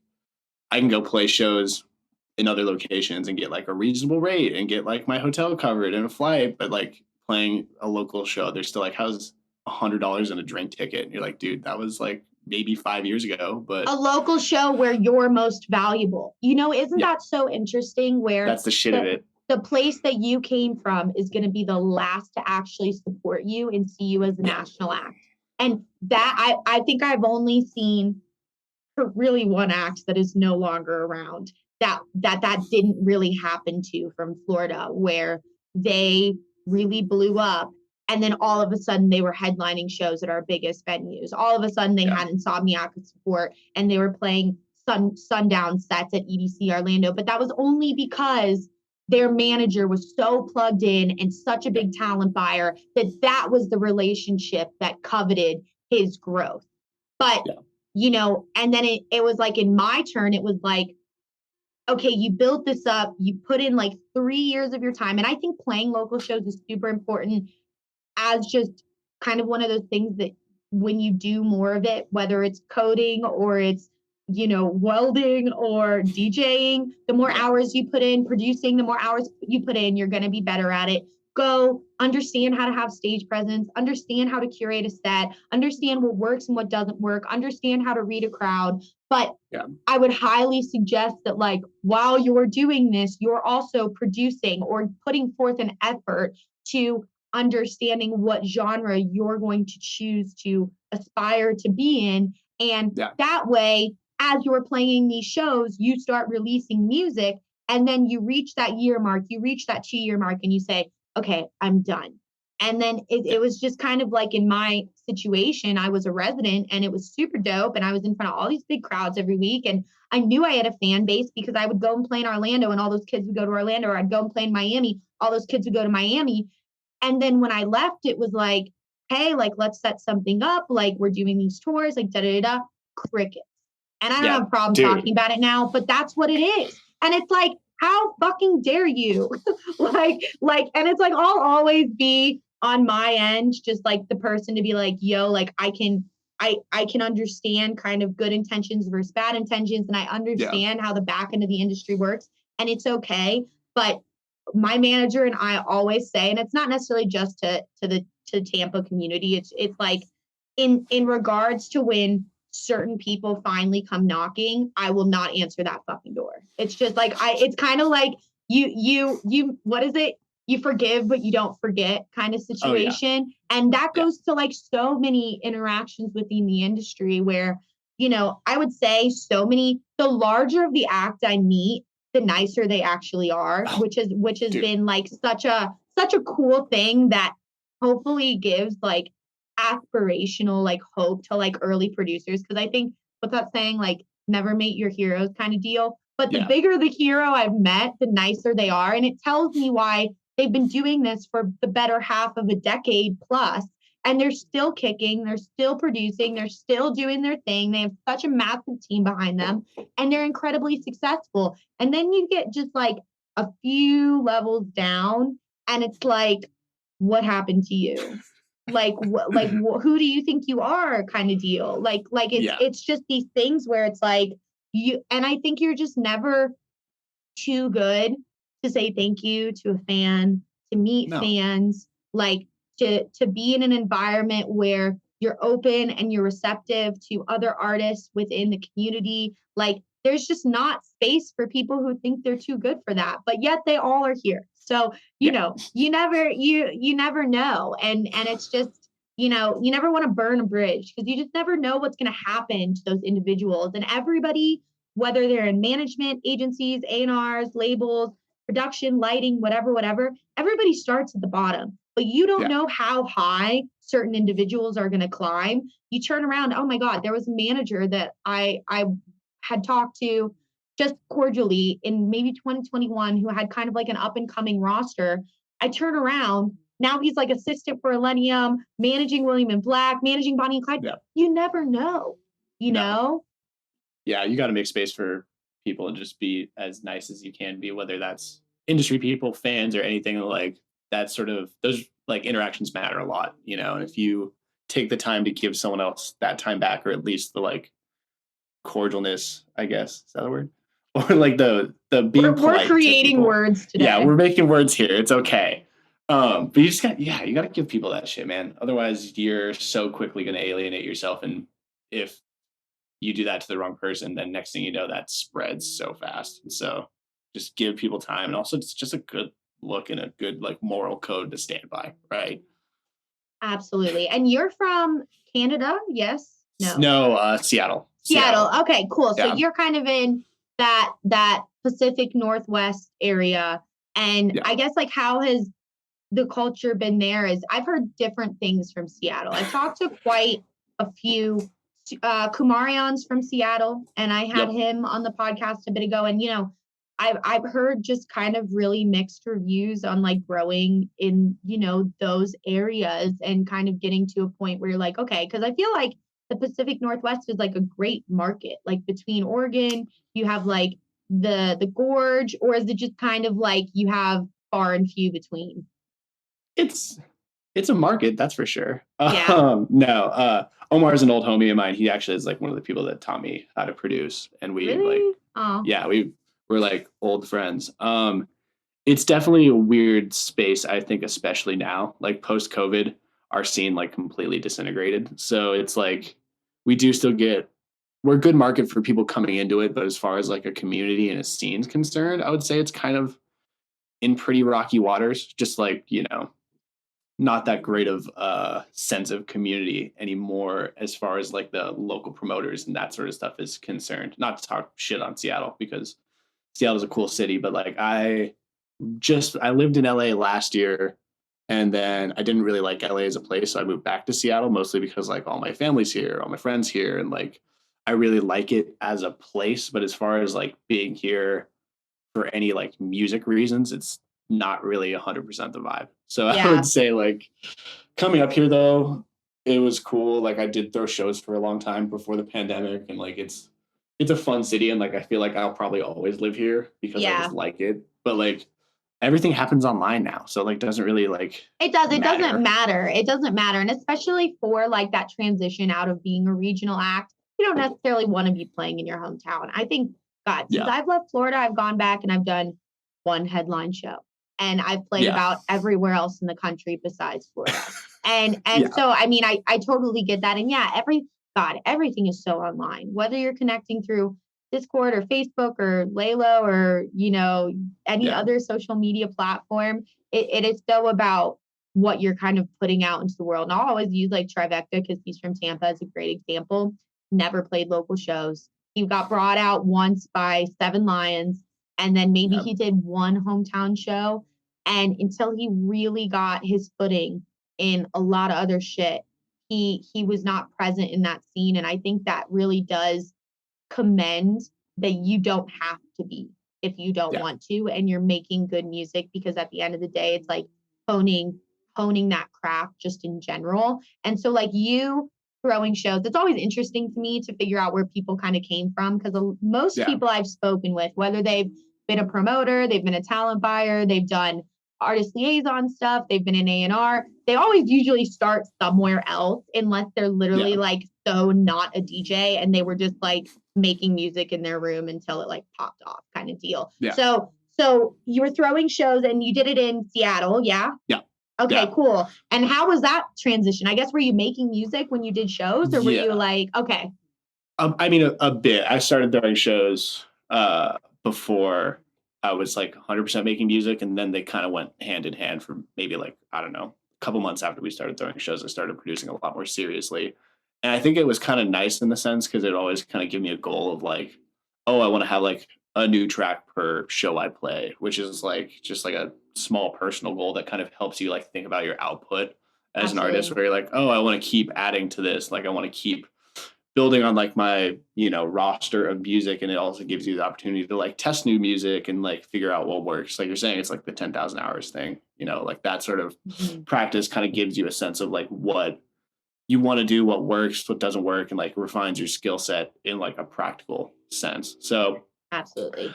I can go play shows in other locations and get like a reasonable rate and get like my hotel covered and a flight, but like playing a local show, they're still like, how's $100 and a drink ticket? And you're like, dude, that was like maybe 5 years ago, but a local show where you're most valuable. Isn't that so interesting? Where that's the shit of it. The place that you came from is going to be the last to actually support you and see you as a national act. And that I think I've only seen really one act that is no longer around that didn't really happen to, from Florida, where they really blew up. And then all of a sudden they were headlining shows at our biggest venues. All of a sudden they had Insomniac support and they were playing sundown sets at EDC Orlando. But that was only because their manager was so plugged in and such a big talent buyer that was the relationship that coveted his growth. But, and then it was like in my turn, it was like, okay, you built this up, you put in like 3 years of your time. And I think playing local shows is super important as just kind of one of those things that when you do more of it, whether it's coding or it's, welding or DJing, the more hours you put in producing, the more hours you put in, you're going to be better at it. Go understand how to have stage presence, understand how to curate a set, understand what works and what doesn't work, understand how to read a crowd. But I would highly suggest that like while you're doing this, you're also producing or putting forth an effort to understanding what genre you're going to choose to aspire to be in. And that way, as you're playing these shows, you start releasing music, and then you reach that year mark, you reach that 2-year mark, and you say, okay, I'm done. And then it was just kind of like in my situation, I was a resident and it was super dope. And I was in front of all these big crowds every week. And I knew I had a fan base because I would go and play in Orlando and all those kids would go to Orlando, or I'd go and play in Miami. All those kids would go to Miami. And then when I left, it was like, hey, like, let's set something up. Like, we're doing these tours, like, da-da-da-da, crickets. And I don't have a problem talking about it now, but that's what it is. And it's like, how fucking dare you? like, and it's like, I'll always be on my end, just like the person to be like, yo, like, I can understand kind of good intentions versus bad intentions. And I understand how the back end of the industry works, and it's okay. But my manager and I always say, and it's not necessarily just to Tampa community. It's like in regards to when certain people finally come knocking, I will not answer that fucking door. It's just like, it's kind of like you, what is it? You forgive, but you don't forget kind of situation. Oh, yeah. And that goes to like so many interactions within the industry where, you know, I would say the larger of the act I meet, the nicer they actually are, which has been like such a cool thing that hopefully gives like aspirational like hope to like early producers. Cause I think what's that saying, like never meet your heroes kind of deal. But the bigger the hero I've met, the nicer they are. And it tells me why they've been doing this for the better half of a decade plus. And they're still kicking, they're still producing, they're still doing their thing. They have such a massive team behind them and they're incredibly successful. And then you get just like a few levels down and it's like, what happened to you? Who do you think you are kind of deal? It's just these things where it's like and I think you're just never too good to say thank you to a fan, to meet fans, like to be in an environment where you're open and you're receptive to other artists within the community. Like there's just not space for people who think they're too good for that, but yet they all are here. So, you know, you never know. And it's just, you know, you never want to burn a bridge because you just never know what's going to happen to those individuals. And everybody, whether they're in management agencies, A&Rs, labels, production, lighting, whatever, everybody starts at the bottom. But you don't know how high certain individuals are going to climb. You turn around, oh my God, there was a manager that I had talked to just cordially in maybe 2021 who had kind of like an up and coming roster. I turn around, now he's like assistant for Millennium, managing William and Black, managing Bonnie and Clyde. Yeah. You never know, you know? Yeah, you got to make space for people and just be as nice as you can be, whether that's industry people, fans, or anything like that. Sort of those like interactions matter a lot, you know. And if you take the time to give someone else that time back, or at least the like cordialness, I guess, is that a word? Or like the being polite. We're creating words today. Yeah, we're making words here. It's okay. But you just got to give people that shit, man. Otherwise, you're so quickly going to alienate yourself, and if you do that to the wrong person, then next thing you know, that spreads so fast. And so just give people time. And also it's just a good look and a good like moral code to stand by. Right. Absolutely. And you're from Canada? Yes. No, Seattle. Okay, cool. So you're kind of in that Pacific Northwest area. And I guess like how has the culture been there? Is I've heard different things from Seattle. I've talked to quite a few Kumarion's from Seattle, and I had him on the podcast a bit ago. And, you know, I've heard just kind of really mixed reviews on like growing in, you know, those areas and kind of getting to a point where you're like, okay, because I feel like the Pacific Northwest is like a great market, like between Oregon, you have like the gorge, or is it just kind of like you have far and few between? It's a market, that's for sure. Omar's an old homie of mine. He actually is like one of the people that taught me how to produce, and we we're like old friends. It's definitely a weird space, I think, especially now, like post COVID, our scene like completely disintegrated. So it's like we do still we're a good market for people coming into it, but as far as like a community and a scene's concerned, I would say it's kind of in pretty rocky waters, just like, you know, not that great of a sense of community anymore as far as like the local promoters and that sort of stuff is concerned. Not to talk shit on Seattle, because Seattle's a cool city, but like I lived in LA last year, and then I didn't really like LA as a place, so I moved back to Seattle, mostly because like all my family's here, all my friends here, and like I really like it as a place. But as far as like being here for any like music reasons, it's not really 100% the vibe. So I would say like coming up here though, it was cool. Like I did throw shows for a long time before the pandemic, and like it's a fun city, and like I feel like I'll probably always live here because I just like it. But like everything happens online now, so like doesn't really like it doesn't matter. It doesn't matter. And especially for like that transition out of being a regional act, you don't necessarily want to be playing in your hometown. I think since I've left Florida, I've gone back and I've done one headline show. And I've played about everywhere else in the country besides Florida. And so, I mean, I totally get that. And God, everything is so online, whether you're connecting through Discord or Facebook or Laylo or, any other social media platform. It is so about what you're kind of putting out into the world. And I'll always use like Trivecta because he's from Tampa as a great example. Never played local shows. He got brought out once by Seven Lions, and then maybe he did one hometown show. And until he really got his footing in a lot of other shit, he was not present in that scene. And I think that really does commend that you don't have to be if you don't want to, and you're making good music, because at the end of the day, it's like honing that craft just in general. And so like you throwing shows, it's always interesting to me to figure out where people kind of came from, because most people I've spoken with, whether they've been a promoter, they've been a talent buyer, they've done artist liaison stuff, they've been in A&R, they always usually start somewhere else, unless they're literally like so not a DJ and they were just like making music in their room until it like popped off kind of deal. So you were throwing shows and you did it in Seattle. Okay, cool. And how was that transition? I guess, were you making music when you did shows, or were you like, okay? I mean, a bit. I started throwing shows before I was like 100% making music, and then they kind of went hand in hand for maybe like, I don't know, a couple months after we started throwing shows. I started producing a lot more seriously. And I think it was kind of nice in the sense because it always kind of give me a goal of like, oh, I want to have like a new track per show I play, which is like just like a small personal goal that kind of helps you like think about your output as an artist, where you're like, oh, I want to keep adding to this. Like I want to keep building on like my, roster of music. And it also gives you the opportunity to like test new music and like figure out what works. Like you're saying, it's like the 10,000 hours thing, like that sort of practice kind of gives you a sense of like what you want to do, what works, what doesn't work, and like refines your skill set in like a practical sense. So absolutely,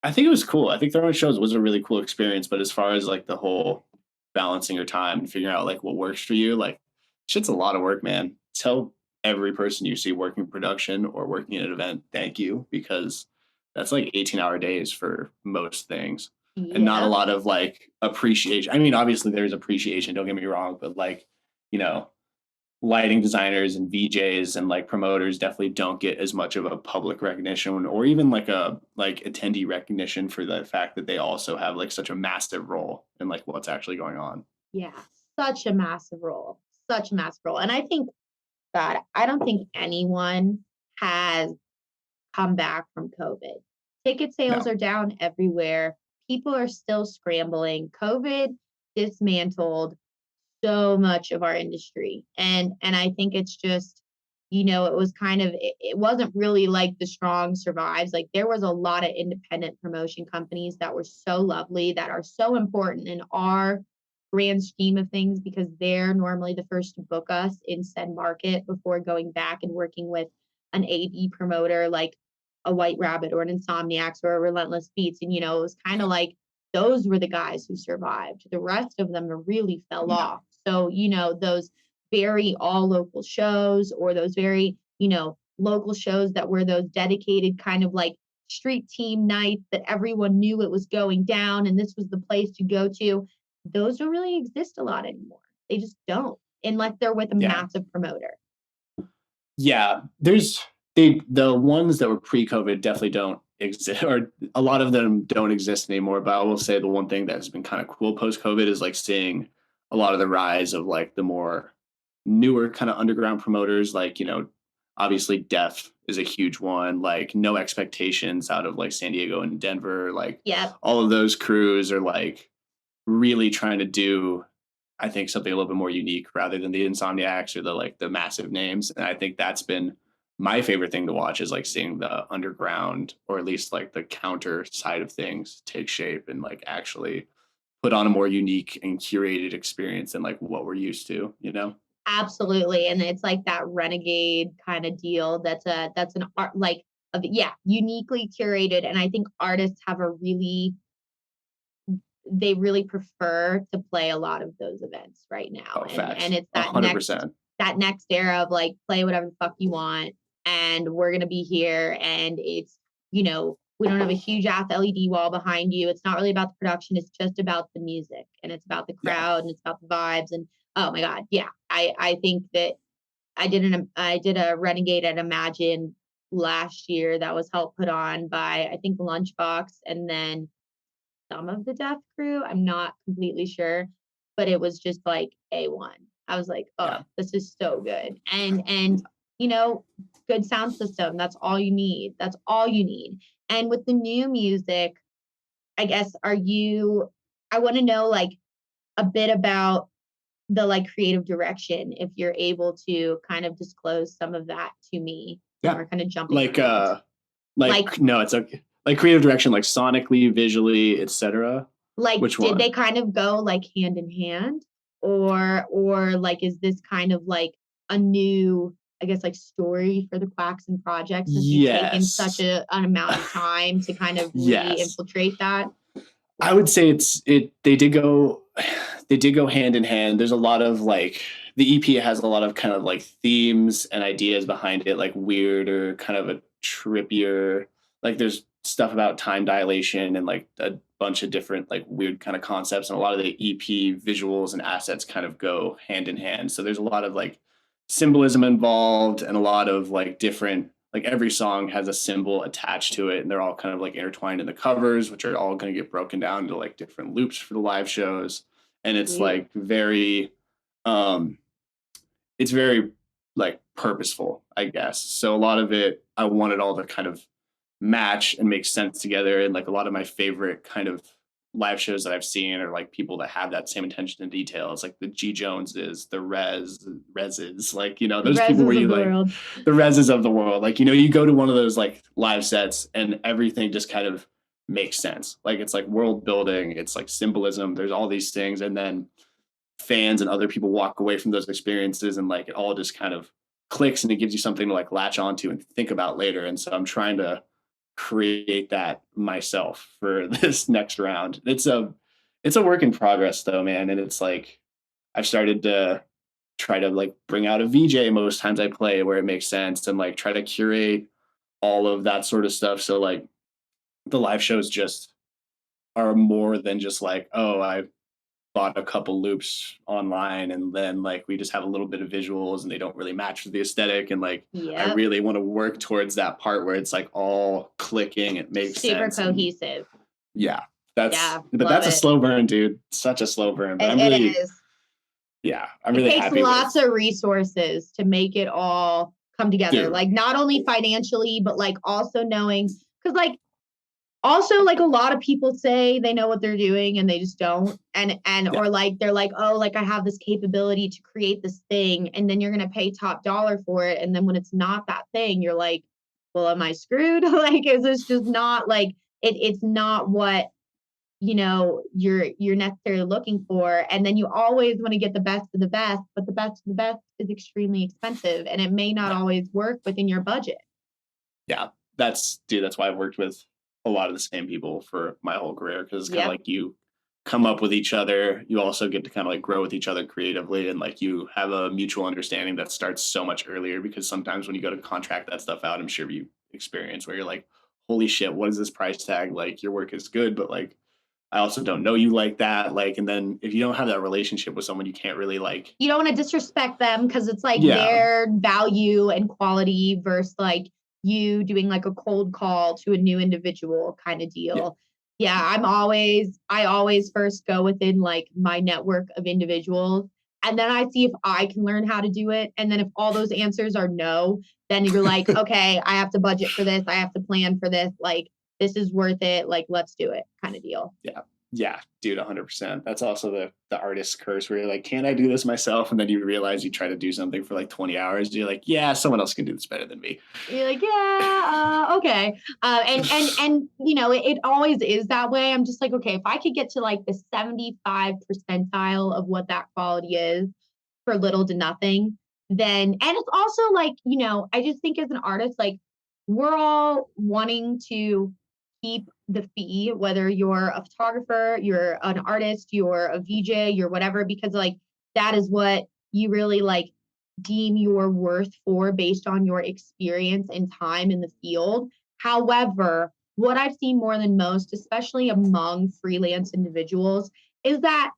I think it was cool. I think throwing shows was a really cool experience. But as far as like the whole balancing your time and figuring out like what works for you, like shit's a lot of work, man. Tell every person you see working production or working in an event thank you, because that's like 18-hour days for most things. And not a lot of like appreciation. I mean, obviously there's appreciation, don't get me wrong, but like, lighting designers and VJs and like promoters definitely don't get as much of a public recognition or even like a like attendee recognition for the fact that they also have like such a massive role in like what's actually going on. Yeah, such a massive role. And I think that I don't think anyone has come back from COVID. Ticket sales are down everywhere. People are still scrambling. COVID dismantled so much of our industry. And I think it's just, it was kind of, it wasn't really like the strong survives. Like there was a lot of independent promotion companies that were so lovely, that are so important in our grand scheme of things, because they're normally the first to book us in said market before going back and working with an AV promoter like a White Rabbit or an Insomniacs or a Relentless Beats. And, it was kind of like those were the guys who survived. The rest of them really fell off. So, those very all local shows, or those very, local shows that were those dedicated kind of like street team nights that everyone knew it was going down and this was the place to go to, those don't really exist a lot anymore. They just don't, unless they're with a massive promoter. Yeah, the ones that were pre-COVID definitely don't exist, or a lot of them don't exist anymore. But I will say the one thing that has been kind of cool post-COVID is like seeing a lot of the rise of like the more newer kind of underground promoters, like, obviously Def is a huge one, like No Expectations out of like San Diego and Denver, like all of those crews are like really trying to do, I think, something a little bit more unique rather than the Insomniacs or the massive names. And I think that's been my favorite thing to watch, is like seeing the underground, or at least like the counter side of things, take shape and like actually put on a more unique and curated experience than like what we're used to, Absolutely. And it's like that renegade kind of deal. That's an art, like, uniquely curated. And I think artists have they really prefer to play a lot of those events right now. And it's that 100%. Next era of like, play whatever the fuck you want, and we're going to be here. And it's, we don't have a huge ass LED wall behind you. It's not really about the production. It's just about the music, and it's about the crowd, and it's about the vibes. And oh my God. Yeah. I think that I did a Renegade at Imagine last year that was helped put on by, I think, Lunchbox and then some of the Death Crew. I'm not completely sure, but it was just like A1. I was like, oh, this is so good. And you know, good sound system. That's all you need. That's all you need. And with the new music, I guess, I want to know like a bit about the like creative direction, if you're able to kind of disclose some of that to me. Yeah. We're kind of jumping like around. no, it's okay. Like creative direction, like sonically, visually, etc. Like, which did one? they kind of go like hand in hand, or like is this kind of like a new, I guess, like story for the Quackson project, since you've taken such an amount of time to kind of re-infiltrate that? I would say they did go hand in hand. There's a lot of like, the EP has a lot of kind of like themes and ideas behind it, like weirder, kind of a trippier, like there's stuff about time dilation and like a bunch of different like weird kind of concepts, and a lot of the EP visuals and assets kind of go hand in hand. So there's a lot of like symbolism involved and a lot of like different, like every song has a symbol attached to it, and they're all kind of like intertwined in the covers, which are all going to get broken down into like different loops for the live shows. And it's like very it's very like purposeful, I guess. So a lot of it, I wanted all to kind of match and make sense together. And like a lot of my favorite kind of live shows that I've seen are like people that have that same attention to detail. It's like the G Joneses, the REZZs, like, you know, those people where you like the REZZs of the world. Like, you know, you go to one of those like live sets and everything just kind of makes sense. Like it's like world building, it's like symbolism. There's all these things. And then fans and other people walk away from those experiences and like it all just kind of clicks, and it gives you something to like latch onto and think about later. And so I'm trying to create that myself for this next round. It's a work in progress though, man. And it's like I've started to try to like bring out a VJ most times I play where it makes sense, and like try to curate all of that sort of stuff. So like the live shows just are more than just like, oh, I bought a couple loops online and then like we just have a little bit of visuals and they don't really match with the aesthetic. And like I really want to work towards that part where it's like all clicking, it makes super sense, cohesive. But that's a slow burn, dude. Such a slow burn. But it is. Yeah, I'm really happy. It takes lots of resources to make it all come together. Dude. Like not only financially, but like also knowing, because like also like a lot of people say they know what they're doing and they just don't. And or like they're like, oh, like I have this capability to create this thing, and then you're gonna pay top dollar for it. And then when it's not that thing, you're like, well, am I screwed? Like, is this just not like it's not what, you know, you're necessarily looking for. And then you always want to get the best of the best, but the best of the best is extremely expensive and it may not always work within your budget. Yeah, that's why I've worked with a lot of the same people for my whole career, because it's kind of like you come up with each other, you also get to kind of like grow with each other creatively, and like you have a mutual understanding that starts so much earlier. Because sometimes when you go to contract that stuff out, I'm sure you experience where you're like, holy shit, what is this price tag? Like your work is good, but like I also don't know you like that. Like, and then if you don't have that relationship with someone, you can't really like, you don't want to disrespect them because it's like their value and quality versus like you doing like a cold call to a new individual kind of deal. I always first go within like my network of individuals, and then I see if I can learn how to do it. And then if all those answers are no, then you're like, okay, I have to budget for this. I have to plan for this. Like, this is worth it. Like, let's do it kind of deal. Yeah, dude, 100%. That's also the artist's curse where you're like, can I do this myself? And then you realize you try to do something for like 20 hours. You're like, yeah, someone else can do this better than me. You're like, okay. And you know, it always is that way. I'm just like, okay, if I could get to like the 75 percentile of what that quality is for little to nothing, then, and it's also like, you know, I just think as an artist, like we're all wanting to keep the fee, whether you're a photographer, you're an artist, you're a VJ, you're whatever, because like that is what you really like deem your worth for based on your experience and time in the field. However, what I've seen more than most, especially among freelance individuals, is that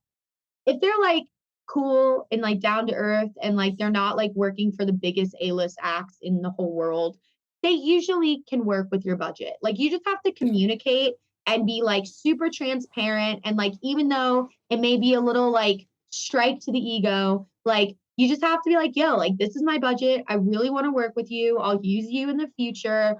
if they're like cool and like down to earth and like they're not like working for the biggest A-list acts in the whole world, they usually can work with your budget. Like you just have to communicate and be like super transparent. And like, even though it may be a little like strike to the ego, like you just have to be like, yo, like this is my budget. I really want to work with you. I'll use you in the future.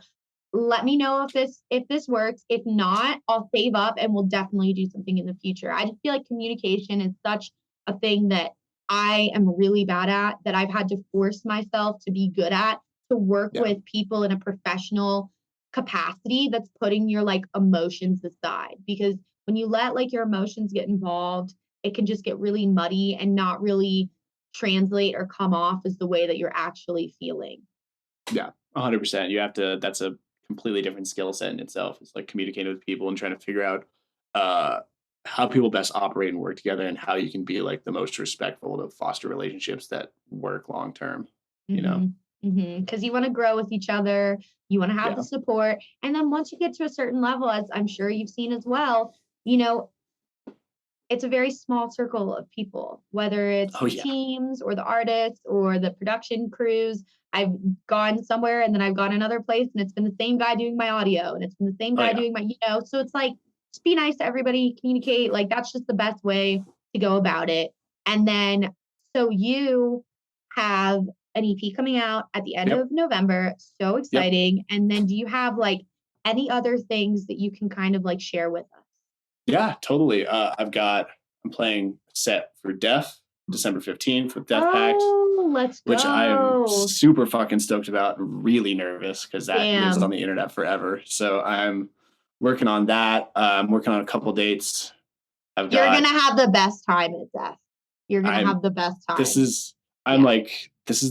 Let me know if this works. If not, I'll save up and we'll definitely do something in the future. I just feel like communication is such a thing that I am really bad at, that I've had to force myself to be good at, to work with people in a professional capacity that's putting your like emotions aside. Because when you let like your emotions get involved, it can just get really muddy and not really translate or come off as the way that you're actually feeling. Yeah, 100%. You have to, that's a completely different skill set in itself. It's like communicating with people and trying to figure out how people best operate and work together, and how you can be like the most respectful to foster relationships that work long term, you know? Because you want to grow with each other, you want to have the support. And then once you get to a certain level, as I'm sure you've seen as well, you know, it's a very small circle of people, whether it's the teams or the artists or the production crews. I've gone somewhere and then I've gone another place and it's been the same guy doing my audio and it's been the same guy doing my, so it's like, just be nice to everybody, communicate. Like that's just the best way to go about it. And then, so you have an EP coming out at the end of November. So exciting. And then do you have like any other things that you can kind of like share with us? Yeah, totally. I'm playing a set for Def December 15th with Def Pact. Let's go. Which I'm super fucking stoked about and really nervous because that lives on the internet forever. So I'm working on that. I'm working on a couple dates. You're going to have the best time at Def. You're going to have the best time. This is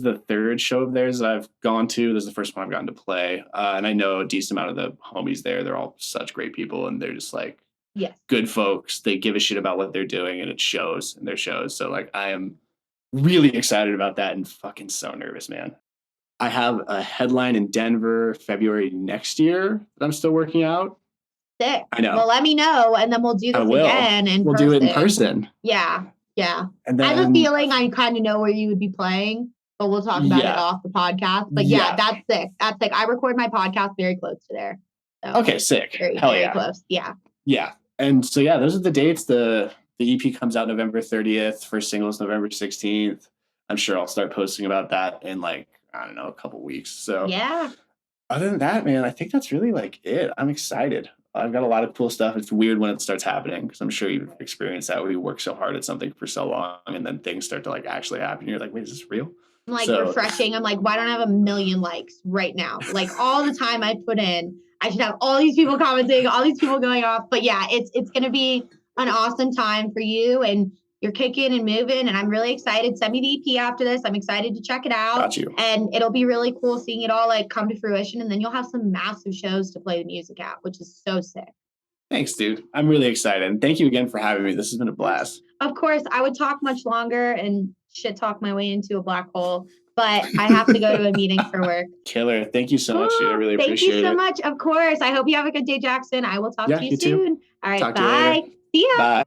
the third show of theirs that I've gone to. This is the first one I've gotten to play. And I know a decent amount of the homies there. They're all such great people and they're just like good folks. They give a shit about what they're doing and it shows in their shows. So like I am really excited about that and fucking so nervous, man. I have a headline in Denver February next year that I'm still working out. Sick. I know. Well, let me know and then we'll do this again. And we'll do it in person. Yeah. Yeah. And then, I have a feeling I kind of know where you would be playing, but we'll talk about it off the podcast. But that's sick. That's sick. I record my podcast very close to there. So okay, sick. Very close. Yeah. Yeah. And so, those are the dates. The EP comes out November 30th. First single is November 16th. I'm sure I'll start posting about that in like, I don't know, a couple weeks. So other than that, man, I think that's really like it. I'm excited. I've got a lot of cool stuff. It's weird when it starts happening because I'm sure you've experienced that where you work so hard at something for so long and then things start to like actually happen. You're like, wait, is this real? I'm like refreshing. I'm like, why don't I have 1 million likes right now? Like all the time I put in, I should have all these people commenting, all these people going off. But yeah, it's going to be an awesome time for you and you're kicking and moving. And I'm really excited. Send me the EP after this. I'm excited to check it out. Got you. And it'll be really cool seeing it all like come to fruition. And then you'll have some massive shows to play the music at, which is so sick. Thanks, dude. I'm really excited. And thank you again for having me. This has been a blast. Of course, I would talk much longer and shit talk my way into a black hole. But I have to go to a meeting for work. Killer. Thank you so much, dude. I really appreciate it. Thank you so much. Of course. I hope you have a good day, Jackson. I will talk to you soon. Too. All right. Talk bye. See ya. Bye.